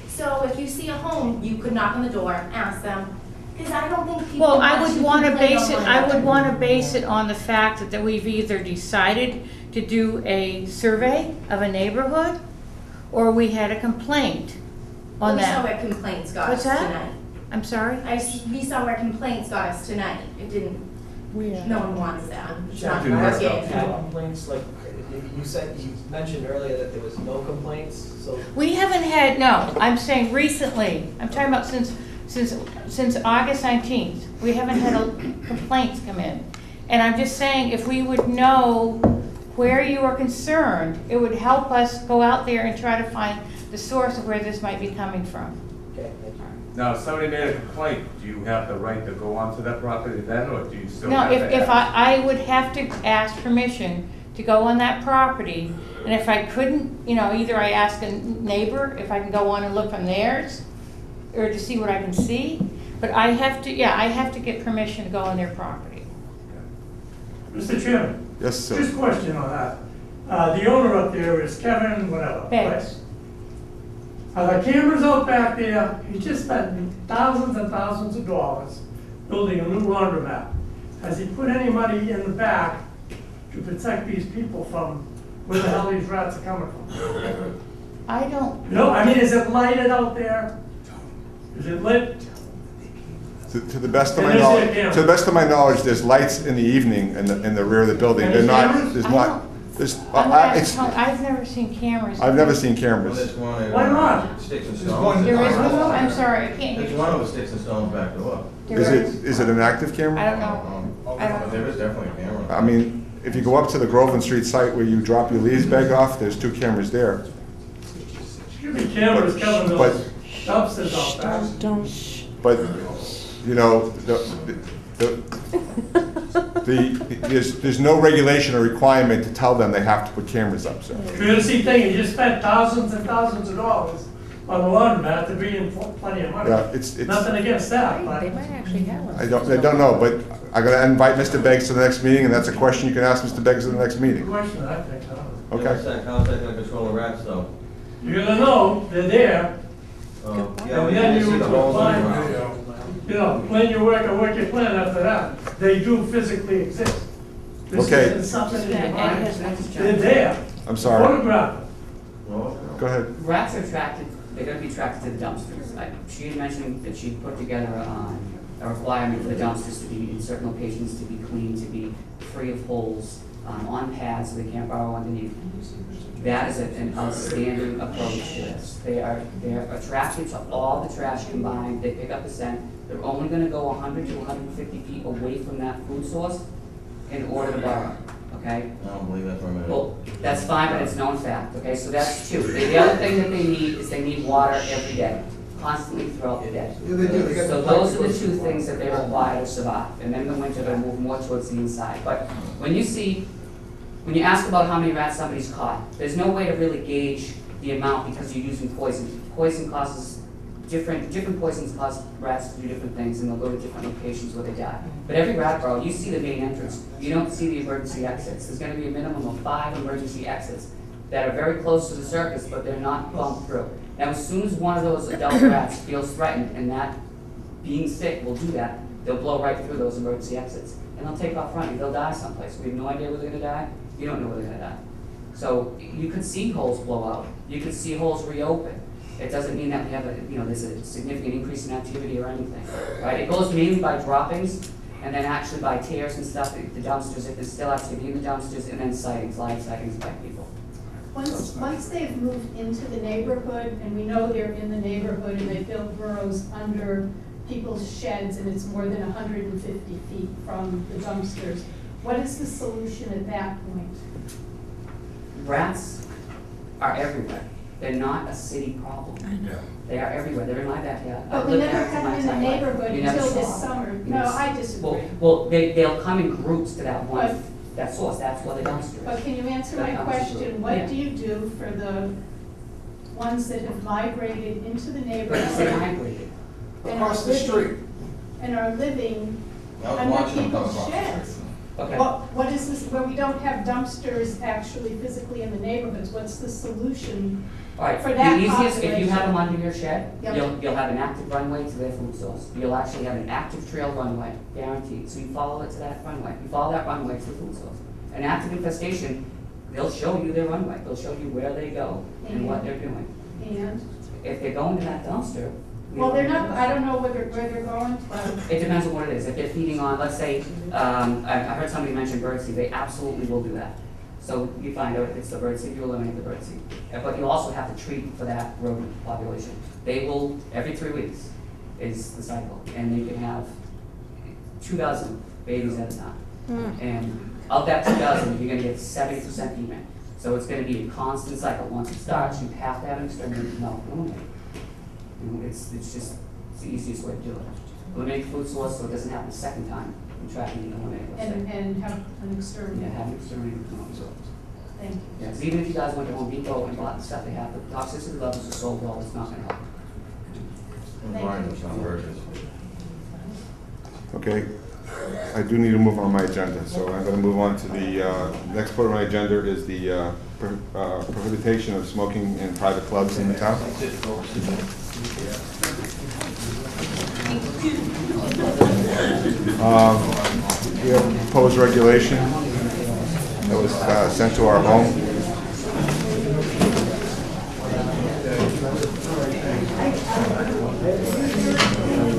So if you see a home, you could knock on the door, ask them, because I don't think people Well, I want would to want to complain base it, on one I would another. want to base it on the fact that we've either decided to do a survey of a neighborhood, or we had a complaint on We saw that. where complaints got What's us that? tonight. I'm sorry? We saw where complaints got us tonight. It didn't, no one wants that. It's not Didn't work working. out. Had complaints, like, you mentioned earlier that there was no complaints, so. We haven't had, no, I'm saying recently, I'm talking about since August 19th, we haven't had complaints come in. And I'm just saying, if we would know where you are concerned, it would help us go out there and try to find the source of where this might be coming from. Okay, thank you. Now, if somebody made a complaint, do you have the right to go onto that property then, or do you still No, have to if ask? I would have to ask permission to go on that property, and if I couldn't, either I ask a neighbor if I can go on and look from theirs, or to see what I can see, but I have to get permission to go on their property. Mr. Chairman, Yes, sir. just a question on that. The owner up there is Kevin, whatever. Beggs. Are the cameras out back there? He just spent thousands and thousands of dollars building a new laundromat. Has he put any money in the back to protect these people from where the hell these rats are coming from? I don't, Is it lighted out there? Is it lit? To the best of And my is there knowledge, cameras? to the best of my knowledge, there's lights in the evening in the rear of the building. And They're there's not, cameras? there's I not, don't- there's, I've never seen cameras. I've never seen Well, cameras. there's one Why not? Sticks and There's stones. one- There is one, I'm sorry, I can't hear There's you. one with sticks and stones back door. There Is it an active camera? I don't know. I don't But there is definitely a camera. I mean, if you go up to the Groveland Street site where you drop your leaves bag off, there's 2 cameras there. Should be cameras covering But- those dumpsters out back. Don't. But, there's no regulation or requirement to tell them they have to put cameras up, sir. Courtesy thing, you just spent thousands and thousands of dollars on the laundromat to bring in plenty of money. Yeah, it's, Nothing against that, They but might actually have one. I don't know, but I'm gonna invite Mr. Beggs to the next meeting, and that's a question you can ask Mr. Beggs at the next the meeting. question, I think, Okay? How's that gonna control the rats though? you're gonna know they're there, Yeah, and we then can you see the holes in the find, ground. plan your work and work your plan after that. They do physically exist. This Okay. isn't something in your And mind. his name's John. They're there. I'm sorry. Photograph them. Well, Go ahead. Rats are attracted, they're gonna be attracted to the dumpsters. She had mentioned that she put together a requirement for the dumpsters to be, in certain locations, to be clean, to be free of holes, on pads, so they can't burrow underneath. That is an outstanding approach to this. They're attracted to all the trash combined, they pick up the scent. They're only gonna go 100 to 150 feet away from that food source in order to burrow, okay? I don't believe that for a minute. Well, that's fine, but it's known fact, okay, so that's 2. The other thing that they need is they need water every day, constantly throughout the day. Yeah, they do. They got So the those are pipe the 2 things that they require to survive, and then in the winter they'll move more towards the inside. But when you ask about how many rats somebody's caught, there's no way to really gauge the amount because you're using poison. Poison causes different poisons cause rats to do different things, and they'll go to different locations where they die. But every rat burrow, you see the main entrance, you don't see the emergency exits. There's gonna be a minimum of 5 emergency exits that are very close to the surface, but they're not bumped through. Now, as soon as one of those adult rats feels threatened, and that being sick will do that, they'll blow right through those emergency exits, and they'll take off running. They'll die someplace. We have no idea where they're gonna die. You don't know where they're gonna die. So you could see holes blow out. You could see holes reopen. It doesn't mean that we have there's a significant increase in activity or anything, right? It goes mainly by droppings, and then actually by tears and stuff, the dumpsters, if there's still activity in the dumpsters, and then sightings, live sightings by people. Once they've moved into the neighborhood, and we know they're in the neighborhood, and they built burrows under people's sheds, and it's more than 150 feet from the dumpsters, what is the solution at that point? Rats are everywhere. They're not a city problem. They are everywhere. They're in my backyard. But we never had them in the neighborhood until this summer. No, I disagree. Well, they'll come in groups to that one, that source. That's where the dumpster is. But can you answer my question? What do you do for the ones that have migrated into the neighborhood? Migrated. Across the street. And are living I was under watching them come people's across the sheds? Okay. What is this, where we don't have dumpsters actually physically in the neighborhoods, what's the solution All right, for that the easiest, if you population? have them under your shed, Yep. you'll have an active runway to their food source. You'll actually have an active trail runway, guaranteed. So you follow it to that runway. You follow that runway to the food source. An active infestation, they'll show you their runway. They'll show you where they go and what they're doing. And, If they're going to that dumpster. well, they're not, I don't know where they're going. It depends on what it is. If they're feeding on, let's say, I heard somebody mention birdseed, they absolutely will do that. So you find out if it's the birdseed, you eliminate the birdseed. But you also have to treat for that rodent population. They will, every 3 weeks is the cycle, and they can have 2 dozen babies at a time. And of that 2 dozen, you're gonna get 70% female. So it's gonna be a constant cycle. Once it starts, you have to have an exterminator. No, eliminate. It's just the easiest way to do it. Eliminate the food source so it doesn't happen a second time. And tracking and eliminate. And have an Yeah, exterminator. have an exterminator come up with it. Thank you. Yeah, 'cause even if you guys went to Home Depot and bought the stuff they have, the toxicity levels are so low, it's not gonna help. Okay, I do need to move on my agenda, so I'm going to move on to the next part of my agenda is the prohibition of smoking in private clubs in the town. We have a proposed regulation that was sent to our home.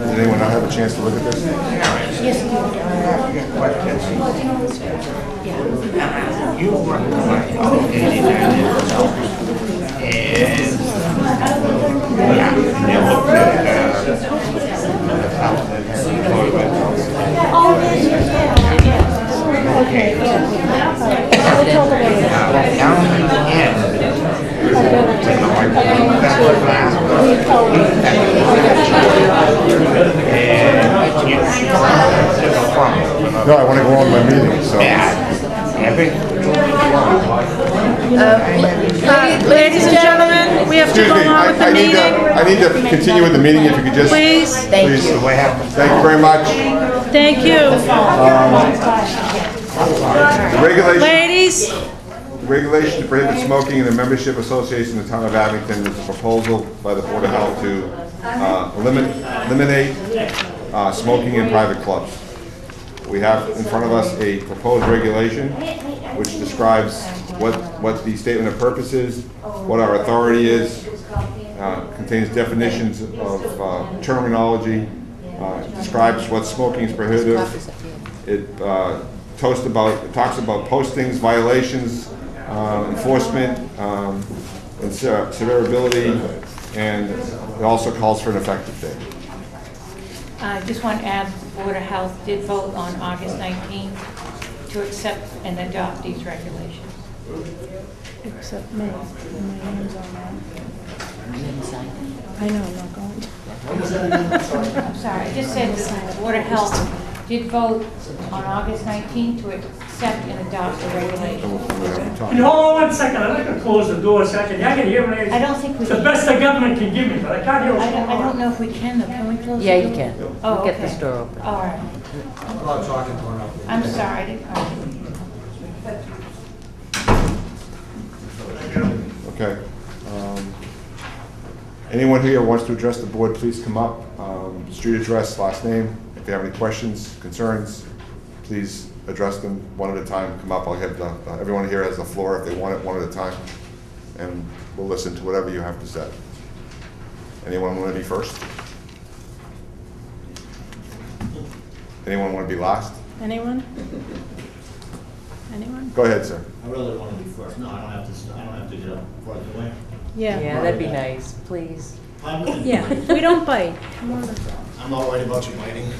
Did anyone not have a chance to look at this? You were obligated to yourself. And they looked at okay. Down at the end, No, I want to go on to my meeting, so. Ladies and gentlemen, we have to Excuse go me, on with the meeting. I need to continue with the meeting if you could just. Please. Thank you. Thank you very much. Thank you. The regulation. Ladies, The regulation to prohibit smoking in the membership association in the town of Abington is a proposal by the Board of Health to eliminate smoking in private clubs. We have in front of us a proposed regulation which describes what the statement of purpose is, what our authority is, contains definitions of terminology, describes what smoking is prohibited. It talks about postings, violations, enforcement, and severability, and it also calls for an effective date. I just want to add, the Board of Health did vote on August 19th to accept and adopt these regulations. except me, and my name's on that. I know, I'm not going to. I'm sorry, I just said the Board of Health did vote on August 19th to accept and adopt the regulations. Can you hold on 1 second? I'd like to close the door a second. I can hear me. I don't think we The can. best the government can give me, but I can't hear what's going on. I don't know if we can though. Can we close the Yeah, door? you can. Oh, Get the okay. store open. All right. I'm sorry, I didn't. Okay. Anyone here who wants to address the board, please come up. Street address, last name. If you have any questions, concerns, please address them one at a time. Come up, I'll have everyone here has the floor if they want it, one at a time. And we'll listen to whatever you have to say. Anyone want to be first? Anyone want to be last? Anyone? Anyone? Go ahead, sir. I really want to be first. No, I don't have to get up before I go in. Yeah. Yeah, that'd be nice, please. Yeah, we don't bite. Come on. I'm not worried about you biting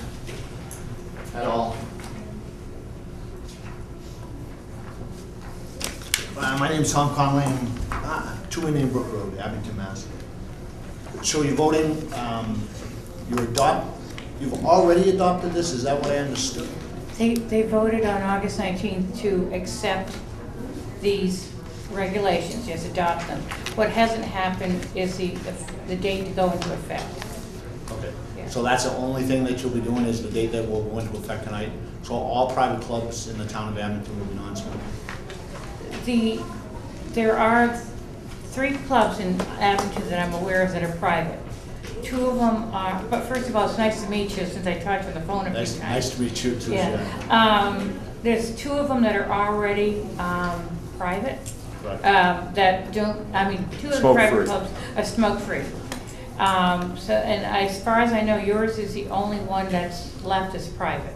at all. My name's Tom Conley. I'm 2 Indian Brook Road, Abington, Mass. So you're voting, you've already adopted this, is that what I understood? They voted on August 19th to accept these regulations, yes, adopt them. What hasn't happened is the date to go into effect. Okay. Yeah. So that's the only thing that you'll be doing is the date that will go into effect tonight? So all private clubs in the town of Abington will be non-smoking? There are 3 clubs in Abington that I'm aware of that are private. 2 of them are, but first of all, it's nice to meet you since I talked on the phone a few times. Nice to meet you too, Yeah. Sharon. There's 2 of them that are already private. Right. That don't, 2 of the Smoke-free. private clubs are smoke-free. And as far as I know, yours is the only one that's left as private.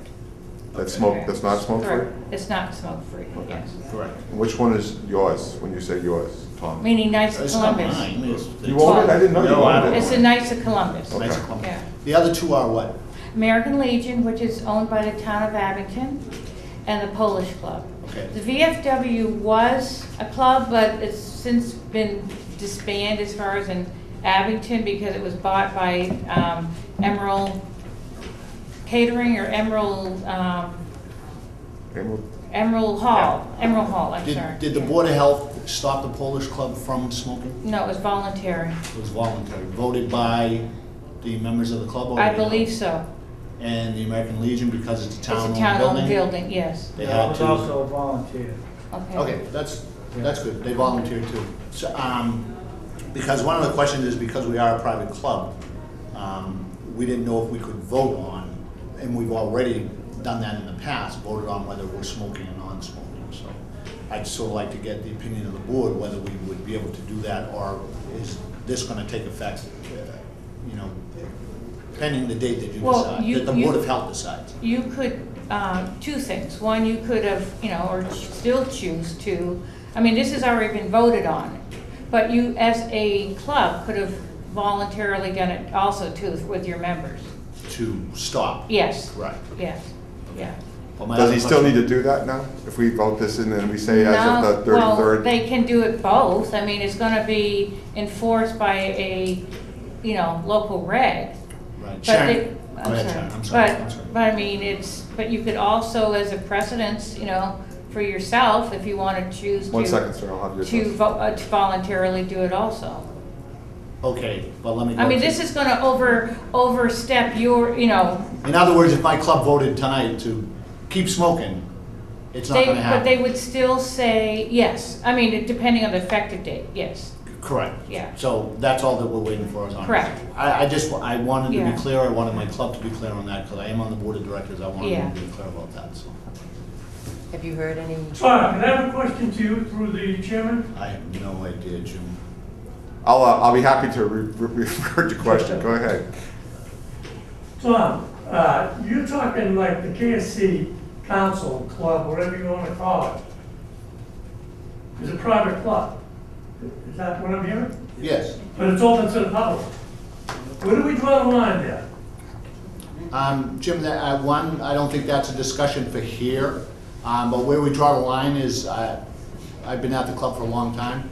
That's not smoke-free? Correct. It's not smoke-free, yes. Correct. Which one is yours, when you say yours, Tom? Meaning Knights of It's not Columbus. mine. You own it? I didn't know you No, I owned don't. it. It's the Knights of Columbus. Okay. Knights of Columbus. Yeah. The other 2 are what? American Legion, which is owned by the town of Abington, and the Polish Club. Okay. The VFW was a club, but it's since been disbanded as far as in Abington because it was bought by Emerald Catering or Emerald Hall. Emerald Hall, I'm sorry. Did the Board of Health stop the Polish Club from smoking? No, it was voluntary. It was voluntary. Voted by the members of the club? or I the- believe so. And the American Legion, because it's a It's town-owned a building? town-owned building, yes. They had to. also a volunteer. Okay, that's good. They volunteered too. So, because one of the questions is because we are a private club, we didn't know if we could vote on, and we've already done that in the past, voted on whether we're smoking or non-smoking. So I'd sort of like to get the opinion of the board, whether we would be able to do that, or is this going to take effect, pending the date that you Well, decide, that the Board of Health decides? You could, 2 things. One, you could have, or still choose to, this has already been voted on, but you, as a club, could have voluntarily done it also too with your members. To stop? Yes. Right. Yes, yeah. Well, my Does other he still need question- to do that now? If we vote this in and we say as No, of the well, 33rd? they can do it both. It's gonna be enforced by a, local reg. Right. But Sharon, they, go ahead, Sharon. I'm sorry. I'm sorry. but you could also, as a precedence, for yourself, if you want to choose to. 1 second, sir, I'll have you. To voluntarily do it also. Okay, well, let me go. This is gonna overstep your, In other words, if my club voted tonight to keep smoking, it's not gonna happen. but they would still say, yes. Depending on the effective date, yes. Correct. Yeah. So that's all that we're waiting for is on. Correct. I wanted to Yeah. be clear, I wanted my club to be clear on that, because I am on the board of directors, I wanted Yeah. them to be clear about that, so. Have you heard any? Tom, can I have a question to you through the chairman? I have no idea, Jim. I'll be happy to revert your question. Go ahead. Tom, you're talking like the KSC Council Club, whatever you want to call it, is a private club. Is that what I'm hearing? Yes. But it's open to the public. Where do we draw the line there? Jim, I don't think that's a discussion for here, but where we draw the line is, I've been at the club for a long time.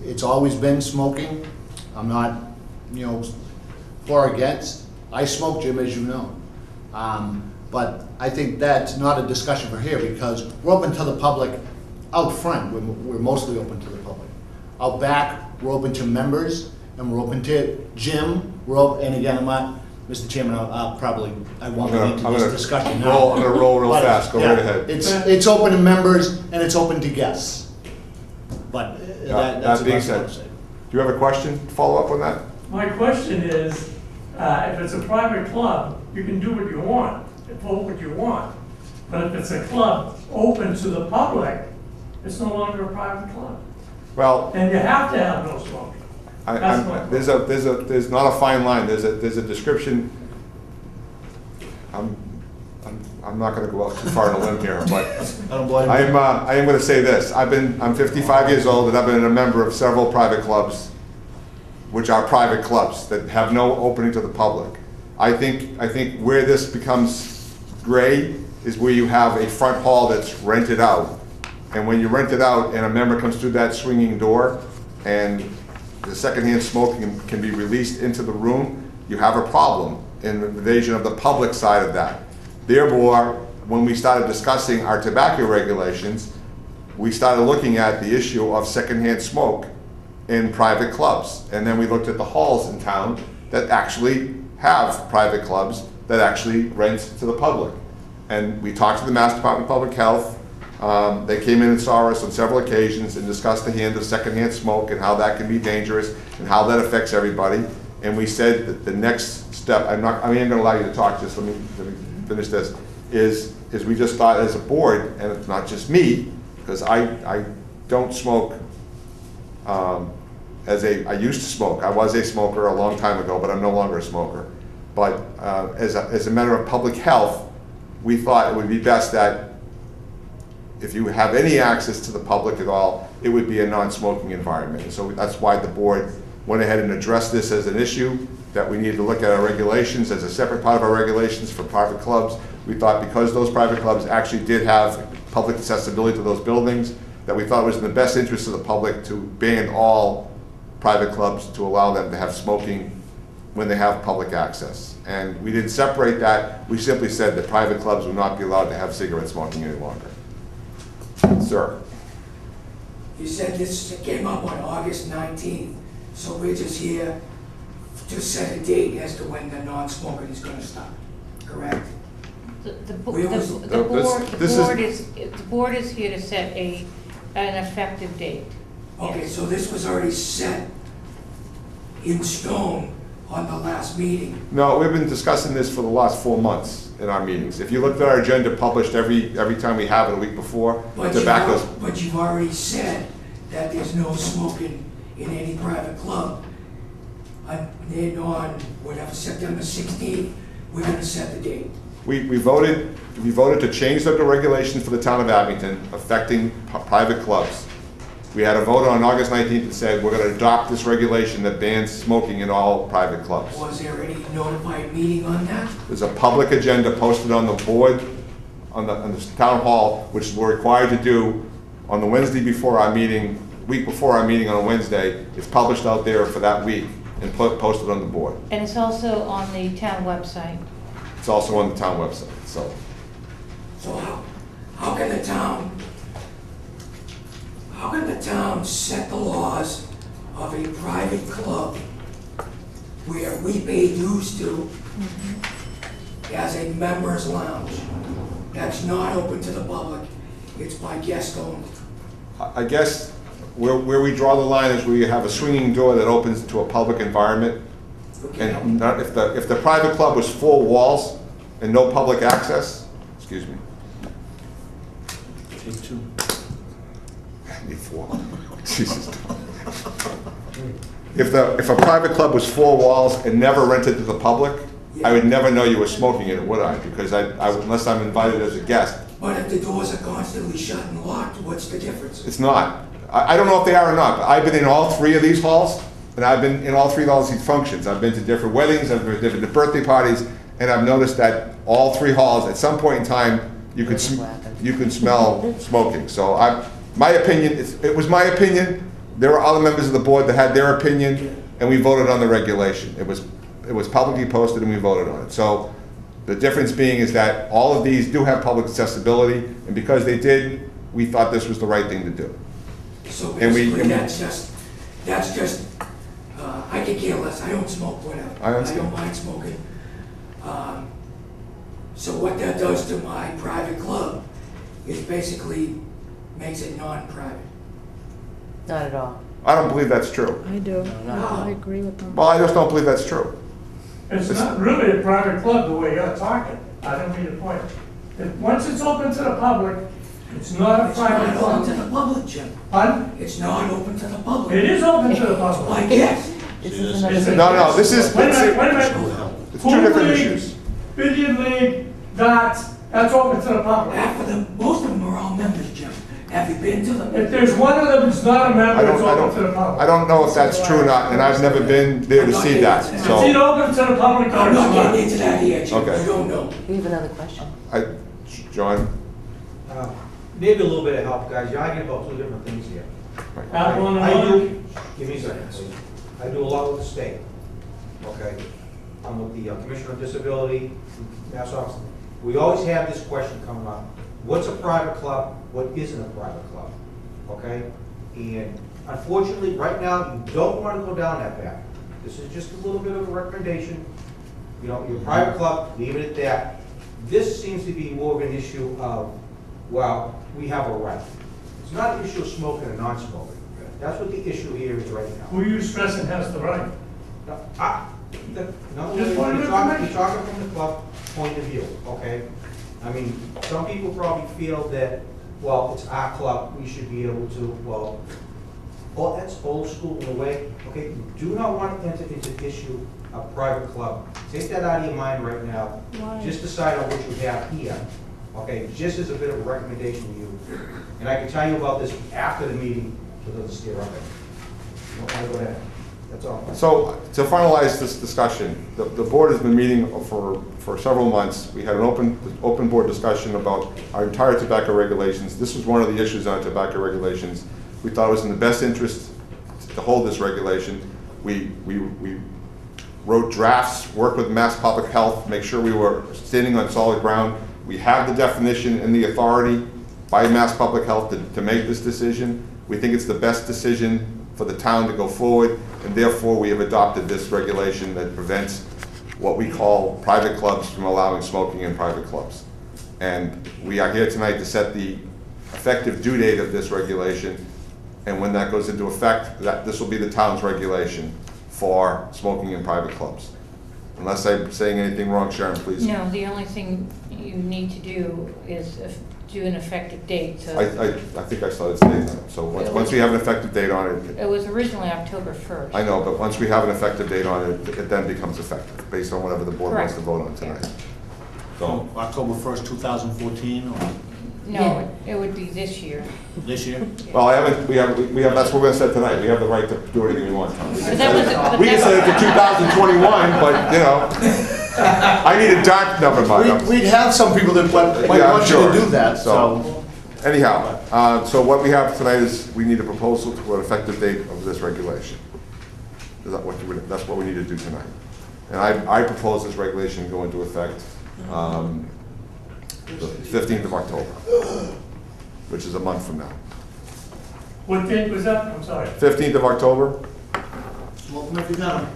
It's always been smoking. I'm not, for or against. I smoke, Jim, as you know. But I think that's not a discussion for here, because we're open to the public out front, we're mostly open to the public. Out back, we're open to members, and we're open to Jim, and again, I'm not, Mr. Chairman, I won't get into this discussion now. I'm gonna roll real But, fast, go yeah, right ahead. It's open to members, and it's open to guests. But that's That being about what I'm said, saying. do you have a question, follow up on that? My question is, if it's a private club, you can do what you want, vote what you want. But if it's a club open to the public, it's no longer a private club. Well, And you have to have no smoking. That's my question. there's not a fine line, there's a description. I'm not gonna go out too far on a limb here, but I don't blame you. I am gonna say this, I'm 55 years old, and I've been a member of several private clubs, which are private clubs that have no opening to the public. I think where this becomes gray is where you have a front hall that's rented out. And when you rent it out and a member comes through that swinging door and the secondhand smoking can be released into the room, you have a problem in the invasion of the public side of that. Therefore, when we started discussing our tobacco regulations, we started looking at the issue of secondhand smoke in private clubs. And then we looked at the halls in town that actually have private clubs that actually rent to the public. And we talked to the Mass Department of Public Health. They came in and saw us on several occasions and discussed the hand of secondhand smoke and how that can be dangerous and how that affects everybody. And we said that the next step, I ain't gonna allow you to talk, just let me finish this, is we just thought as a board, and it's not just me, because I don't smoke I used to smoke. I was a smoker a long time ago, but I'm no longer a smoker. But as a matter of public health, we thought it would be best that if you have any access to the public at all, it would be a non-smoking environment. And so that's why the board went ahead and addressed this as an issue, that we needed to look at our regulations as a separate part of our regulations for private clubs. We thought because those private clubs actually did have public accessibility to those buildings, that we thought it was in the best interest of the public to ban all private clubs to allow them to have smoking when they have public access. And we didn't separate that, we simply said that private clubs would not be allowed to have cigarette smoking any longer. Sir? You said this came up on August 19th, so we're just here to set a date as to when the non-smoking is gonna stop, correct? The board is here to set an effective date. Okay, Yes. so this was already set in stone on the last meeting. No, we've been discussing this for the last 4 months in our meetings. If you looked at our agenda published every time we have it a week before, But you've already said that there's no smoking in any private club. Then on, whatever, September 16th, we're gonna set the date. We voted to change the regulations for the town of Abington affecting private clubs. We had a vote on August 19th that said we're going to adopt this regulation that bans smoking in all private clubs. Was there any notified meeting on that? There's a public agenda posted on the board, on the town hall, which we're required to do on the Wednesday before our meeting, week before our meeting on a Wednesday. It's published out there for that week and posted on the board. And it's also on the town website. It's also on the town website, so. So how can the town set the laws of a private club where we pay dues to as a members lounge that's not open to the public, it's by guest only? I guess where we draw the line is where you have a swinging door that opens to a public environment. And if the private club was full walls and no public access, excuse me. Take two. I need 4. Jesus. If a private club was 4 walls and never rented to the public, I would never know you were smoking in it, would I? Because unless I'm invited as a guest. But if the doors are constantly shut and locked, what's the difference? It's not. I don't know if they are or not, but I've been in all 3 of these halls, and I've been in all 3 of these functions. I've been to different weddings, I've been to different birthday parties, and I've noticed that all 3 halls, at some point in time, you can smell smoking. So my opinion, it was my opinion. There were other members of the board that had their opinion, and we voted on the regulation. It was publicly posted, and we voted on it. So The difference being is that all of these do have public accessibility, and because they did, we thought this was the right thing to do. So And we- basically, that's just, I could care less, I don't smoke, whatever. I understand. don't mind smoking. So what that does to my private club is basically makes it non-private. Not at all. I don't believe that's true. I do. I agree with them. Well, I just don't believe that's true. It's not really a private club the way you're talking. I don't mean to point. Once it's open to the public, it's not a It's private not open to club. the public, Jim. Pardon? It's not open to the public. It is open to the public. I guess. No, this is, Wait a minute. it's two different issues. Billiard league, darts, that's open to the public. Half of them, most of them are all members, Jim. Have you been to them? If there's one of them that's not a member, it's open to the public. I don't know if that's true or not, and I've never been there to see that, Is it so. open to the public or I'm it's not not? getting into that here, Jim. Okay. You don't know. We have another question. John? Maybe a little bit of help, guys. You're arguing about two different things here. Apple and I orange? do, give me a second, please. I do a lot with the state, okay? I'm with the Commissioner on Disability, Mass Office. We always have this question coming up. What's a private club? What isn't a private club? Okay? And unfortunately, right now, you don't want to go down that path. This is just a little bit of a recommendation. You know, your private club, leave it at that. This seems to be more of an issue of, well, we have a right. It's not an issue of smoking or non-smoking. That's what the issue here is right now. Who are you stressing has the right? No, Just you're wanted talking information. from the club point of view, okay? I mean, some people probably feel that, well, it's our club, we should be able to, well, that's old school in a way, okay? You do not want to enter into the issue of private club. Take that out of your mind right now. Why? Just decide on what you have here, okay? Just as a bit of a recommendation to you. And I can tell you about this after the meeting, so it doesn't steer up it. You don't want to go there. That's all. So, to finalize this discussion, the board has been meeting for several months. We had an open board discussion about our entire tobacco regulations. This was one of the issues on tobacco regulations. We thought it was in the best interest to hold this regulation. We wrote drafts, worked with Mass Public Health, make sure we were standing on solid ground. We have the definition and the authority by Mass Public Health to make this decision. We think it's the best decision for the town to go forward, and therefore we have adopted this regulation that prevents what we call private clubs from allowing smoking in private clubs. And we are here tonight to set the effective due date of this regulation, and when that goes into effect, this will be the town's regulation for smoking in private clubs. Unless I'm saying anything wrong, Sharon, please. No, the only thing you need to do is do an effective date, so. I think I started saying that. So once we have an effective date on it, It was originally October 1st. I know, but once we have an effective date on it, it then becomes effective, based on whatever the board wants to vote on tonight. So October 1st, 2014, or No, it would be this year. this year? Well, we have, that's what we're gonna set tonight. We have the right to do anything we want. We But that was- but can that set it to 2021, but, you know, I need a dark number, Mark. We'd have some people that might Yeah, want you sure. to do that, so. Anyhow, so what we have tonight is, we need a proposal to an effective date of this regulation. Is that what that's what we need to do tonight. And I propose this regulation go into effect, the 15th of October, which is a month from now. What date was that? I'm sorry. 15th of October? Smoke them if you got them.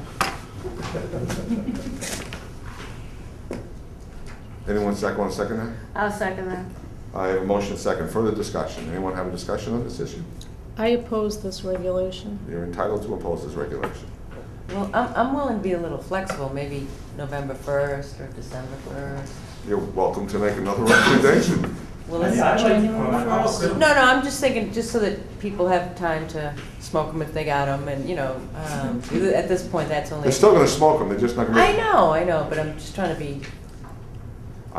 Anyone want to second that? I'll second that. I have a motion second. Further discussion. Anyone have a discussion on this issue? I oppose this regulation. You're entitled to oppose this regulation. Well, I'm willing to be a little flexible, maybe November 1st or December 1st. You're welcome to make another recommendation. Well, it's Yeah, I'd like to- January 1st. No, I'm just thinking, just so that people have time to smoke them if they got them, and, you know, at this point, that's only. They're still going to smoke them. They're just not going to. I know, but I'm just trying to be.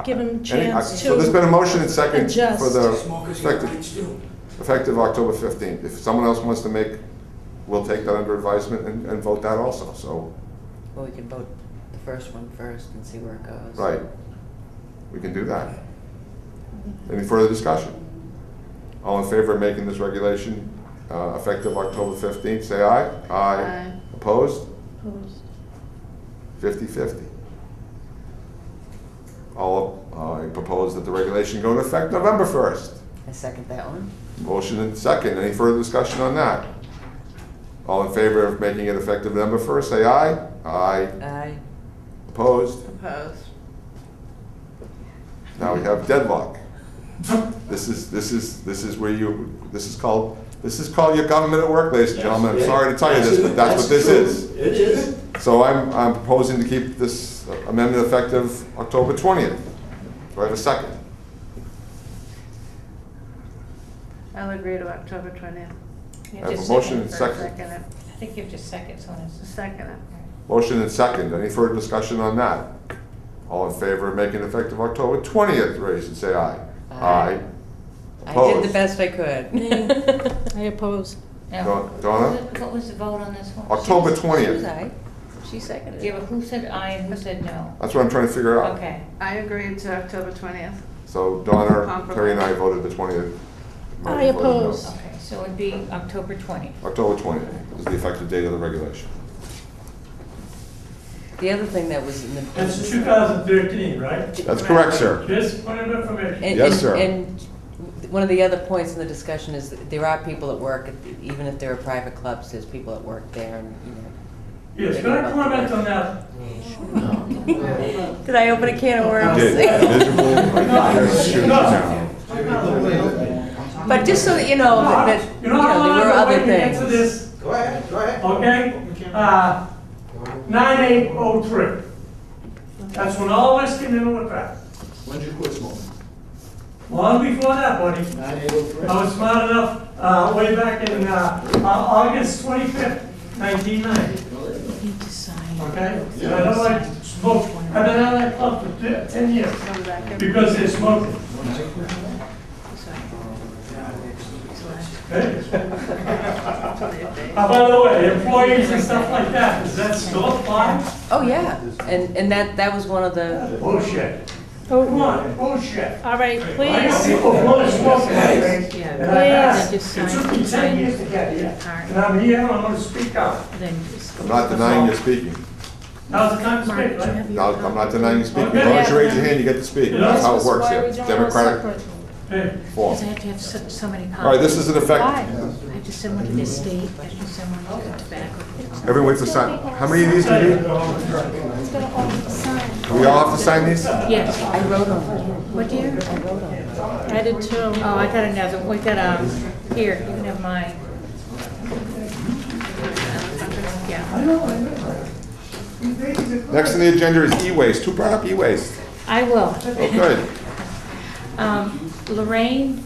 Give them a Any- chance So there's been a motion and second adjust. for the Smokers got rights too. effective October 15th. If someone else wants to make, we'll take that under advisement and vote that also, so, Well, we can vote the first one first and see where it goes. right. We can do that. Any further discussion? All in favor of making this regulation effective October 15th, say aye. Aye. Opposed? Opposed. 50-50. I propose that the regulation go into effect November 1st. I second that one. Motion and second. Any further discussion on that? All in favor of making it effective November 1st, say aye. Aye. Aye. Opposed? Opposed. Now we have deadlock. This is called your government at work, ladies and gentlemen. I'm sorry to tell you this, but that's what this is. It is. So I'm proposing to keep this amendment effective October 20th. Do I have a second? I'll agree to October 20th. You I have just a motion and it. second. I think you have to second, so it's Second it. Motion and second. Any further discussion on that? All in favor of making it effective October 20th, raise and say aye. Aye. I did the Opposed? best I could. I oppose. Now, Donna? what was the vote on this one? October She was 20th. aye. She seconded Yeah, it. but who said aye and who said no? That's what I'm trying to figure out. Okay. I agreed to October 20th. So Donna, Terry and I voted the 20th. I Marty voted no. oppose. Okay, so it'd be October 20th. October 20th is the effective date of the regulation. The other thing that was in the. That's 2013, right? That's correct, sir. Just point of information. And- Yes, and- sir. And one of the other points in the discussion is that there are people at work, even if there are private clubs, there's people at work there and, you know. Yes, can I comment on that? Did I open a can of worms? You did. Miserable. But just so that you know, that, You know how there long were I've other been waiting to get to things. this? Go ahead, go ahead. Okay? 9803. That's when all this came into effect. When did you quit smoking? Long before that, buddy. 9803. I was smart enough, way back in, August 25th, 1990. You need to sign. Okay? And I don't like smoke. I've been out of that club for 10 years because they're smoking. Okay? By the way, employees and stuff like that, does that still apply? Oh, yeah, and that was one of the, Bullshit. Come on, bullshit. All right, I got please. people blowing smoke in my face, Yeah, and I passed. just It sign- took me 10 sign years to get here. card. And I'm here, and I'm gonna speak out. Then just. I'm not denying you're speaking. Now's the time to Mark, speak, do you right? have your No, I'm not denying you speaking. As Okay. long as you raise your hand, you get to speak. That's how it works here. It's democratic Hey, form. Because I have to have so many copies. All right, this is in effect. I have to send one to the state, I have to send one to the tobacco. Everyone waits to sign. How many of these do you need? It's gonna all be signed. Do we all have to sign these? Yes. I wrote on it. What dear? I wrote on it. I did too. Oh, I got another, we got, here, you can have mine. Yeah. Next on the agenda is e-waste. Who brought up e-waste? I will. Oh, good. Lorraine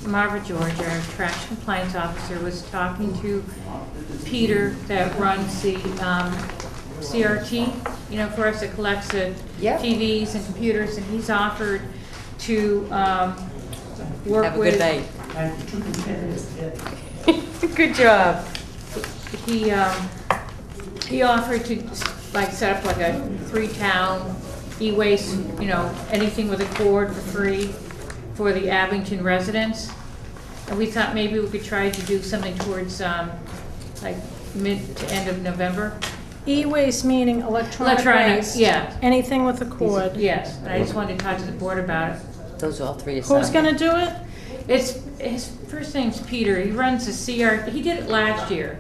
Marva George, our trash compliance officer, was talking to Peter that runs the CRT, you know, for us that collects the Yeah. TVs and computers, and he's offered to work Have a with. good night. I took me 10 years to get. Good job. He offered to like set up like a 3-town e-waste, you know, anything with a cord for free for the Abington residents. And we thought maybe we could try to do something towards like mid to end of November. E-waste meaning electronic waste. Yeah, Anything with a cord. yes. And I just wanted to talk to the board about it. Those are all three assigned. Who's gonna do it? His first name's Peter. He runs the CR. He did it last year,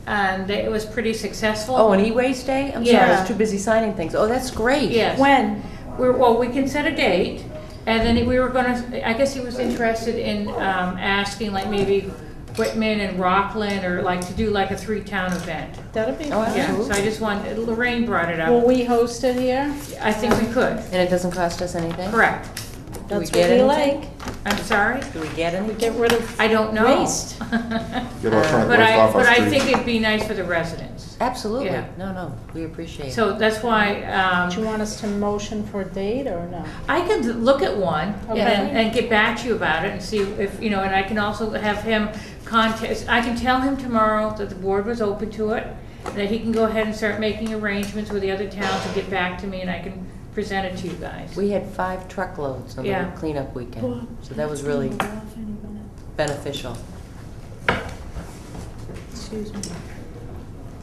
and it was pretty successful. Oh, an e-waste day? I'm sorry, I Yeah. was too busy signing things. Oh, that's great. Yes. When? Well, we can set a date, and then we were gonna, I guess he was interested in asking like maybe Whitman and Rockland, or like to do like a 3-town event. That'd be Oh, fun. Yeah, so I just wanted, Lorraine brought it Will up. we host it here? I think we could. And it doesn't cost us anything? Correct. Do we That's get what we anything? like. I'm sorry? Do we get anything? Get rid of I don't know. waste. Get electronic But waste off our but I streets. think it'd be nice for the residents. Absolutely. Yeah. No, we appreciate it. So that's why, Do you want us to motion for a date or no? I can look at one Okay. and get back to you about it and see if, you know, and I can also have him contact, I can tell him tomorrow that the board was open to it, that he can go ahead and start making arrangements with the other towns and get back to me, and I can present it to you guys. We had 5 truckloads on the Yeah. cleanup weekend, so that was really beneficial. Excuse me.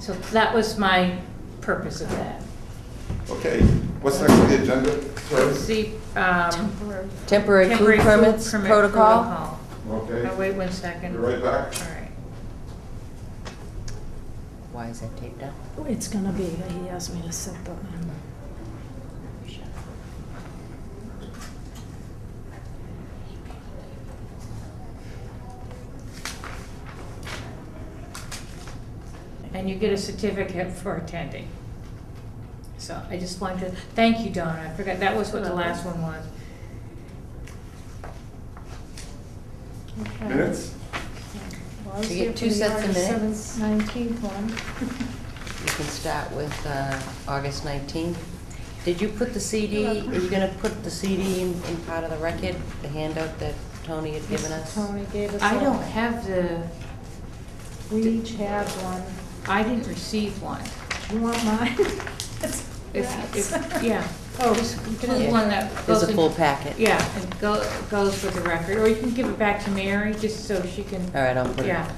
So that was my purpose of that. Okay, What's next on the agenda? It's the, Temporary food permits permit protocol. Okay. Oh, wait 1 second. You're right back. All right. Why is that taped up? It's gonna be, he asked me to set the, And you get a certificate for attending. So I just wanted to, thank you, Donna, I forgot, that was what the last one was. okay. Minutes? Well, I was You here get for two the sets of August minutes. 19th one. You can start with August 19th. Did you put the CD, are you gonna put the CD in part of the record, the handout that Tony had given us? Tony gave us. I a- don't have the, We each had one. I didn't receive one. You want mine? Yeah. Oh, this is one that There's goes a in. full packet. Yeah, and goes with the record, or you can give it back to Mary, just so she can. All right, I'll put it. Yeah.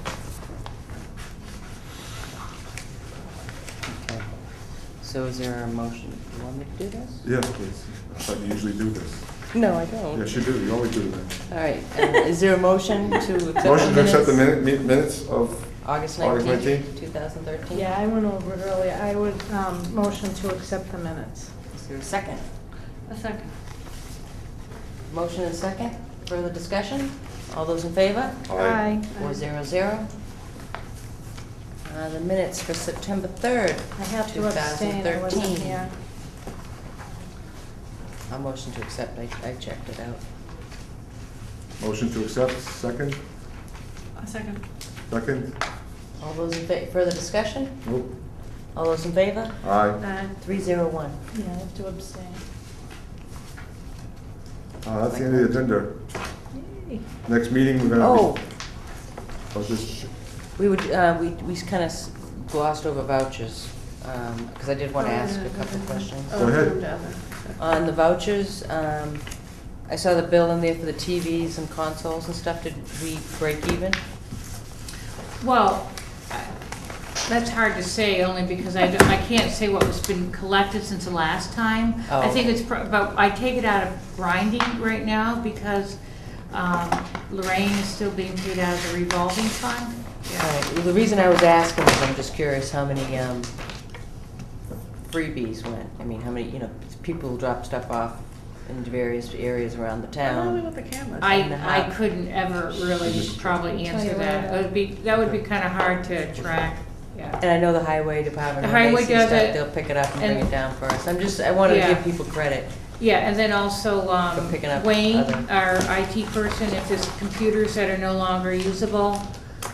Okay. So is there a motion? You want me to do this? Yes, please. I thought you usually do this. No, I don't. Yes, you do. You always do that. All right, is there a motion to accept the minutes? Motion to accept the minutes of August August 19th, 19th? 2013? Yeah, I went over it earlier. I would, motion to accept the minutes. Is there a second? A second. Motion and second. Further discussion? All those in favor? Aye. 400. The minutes for September 3rd, I have to abstain, I wasn't 2013. here. I'll motion to accept, I checked it out. Motion to accept, second? A second. Second? All those in favor, further discussion? Nope. All those in favor? Aye. 301. Yeah, I have to abstain. That's the end of the agenda. Yay. Next meeting, we're gonna. Oh, I'll just, we would, we kind of glossed over vouchers, because I did want to ask a couple of questions. Go ahead. On the vouchers, I saw the bill in there for the TVs and consoles and stuff. Did we break even? Well, that's hard to say, only because I can't say what was been collected since the last time. Oh, I think okay. it's, but I take it out of grinding right now, because Lorraine is still being paid out of the revolving fund. All right, well, the reason I was asking is I'm just curious how many freebies went. I mean, how many, people drop stuff off in various areas around the town. with the cameras. I couldn't ever really probably answer that. That would be kind of hard to track, yeah. And I know the highway department, The when they highway see does stuff, it, they'll pick it up and bring and- it down for us. I wanted to Yeah. give people credit. Yeah, and then also For picking up Wayne, other- our IT person, if there's computers that are no longer usable,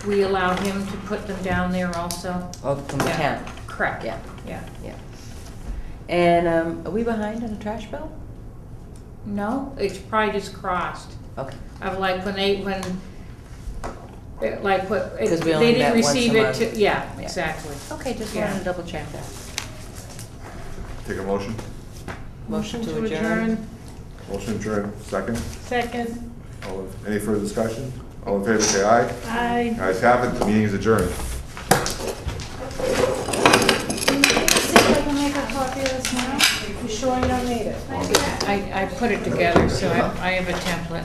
we allow him to put them down there also. Oh, from the Yeah. town. Correct. Yeah. Yeah. Yeah. And are we behind on a trash bill? No, it's probably just crossed. Okay. Of like when they 'Cause we only they didn't met once a receive it month. to, yeah, Yeah. exactly. Okay, just Yeah. wanted to double check that. take a motion. Motion to adjourn. Motion adjourned, second. Second. Any further discussion? All in favor, say aye. Aye. Ayes have it, the meeting is adjourned. See if I can make a copy of this now? You sure you don't need it? I put it together, so I have a template.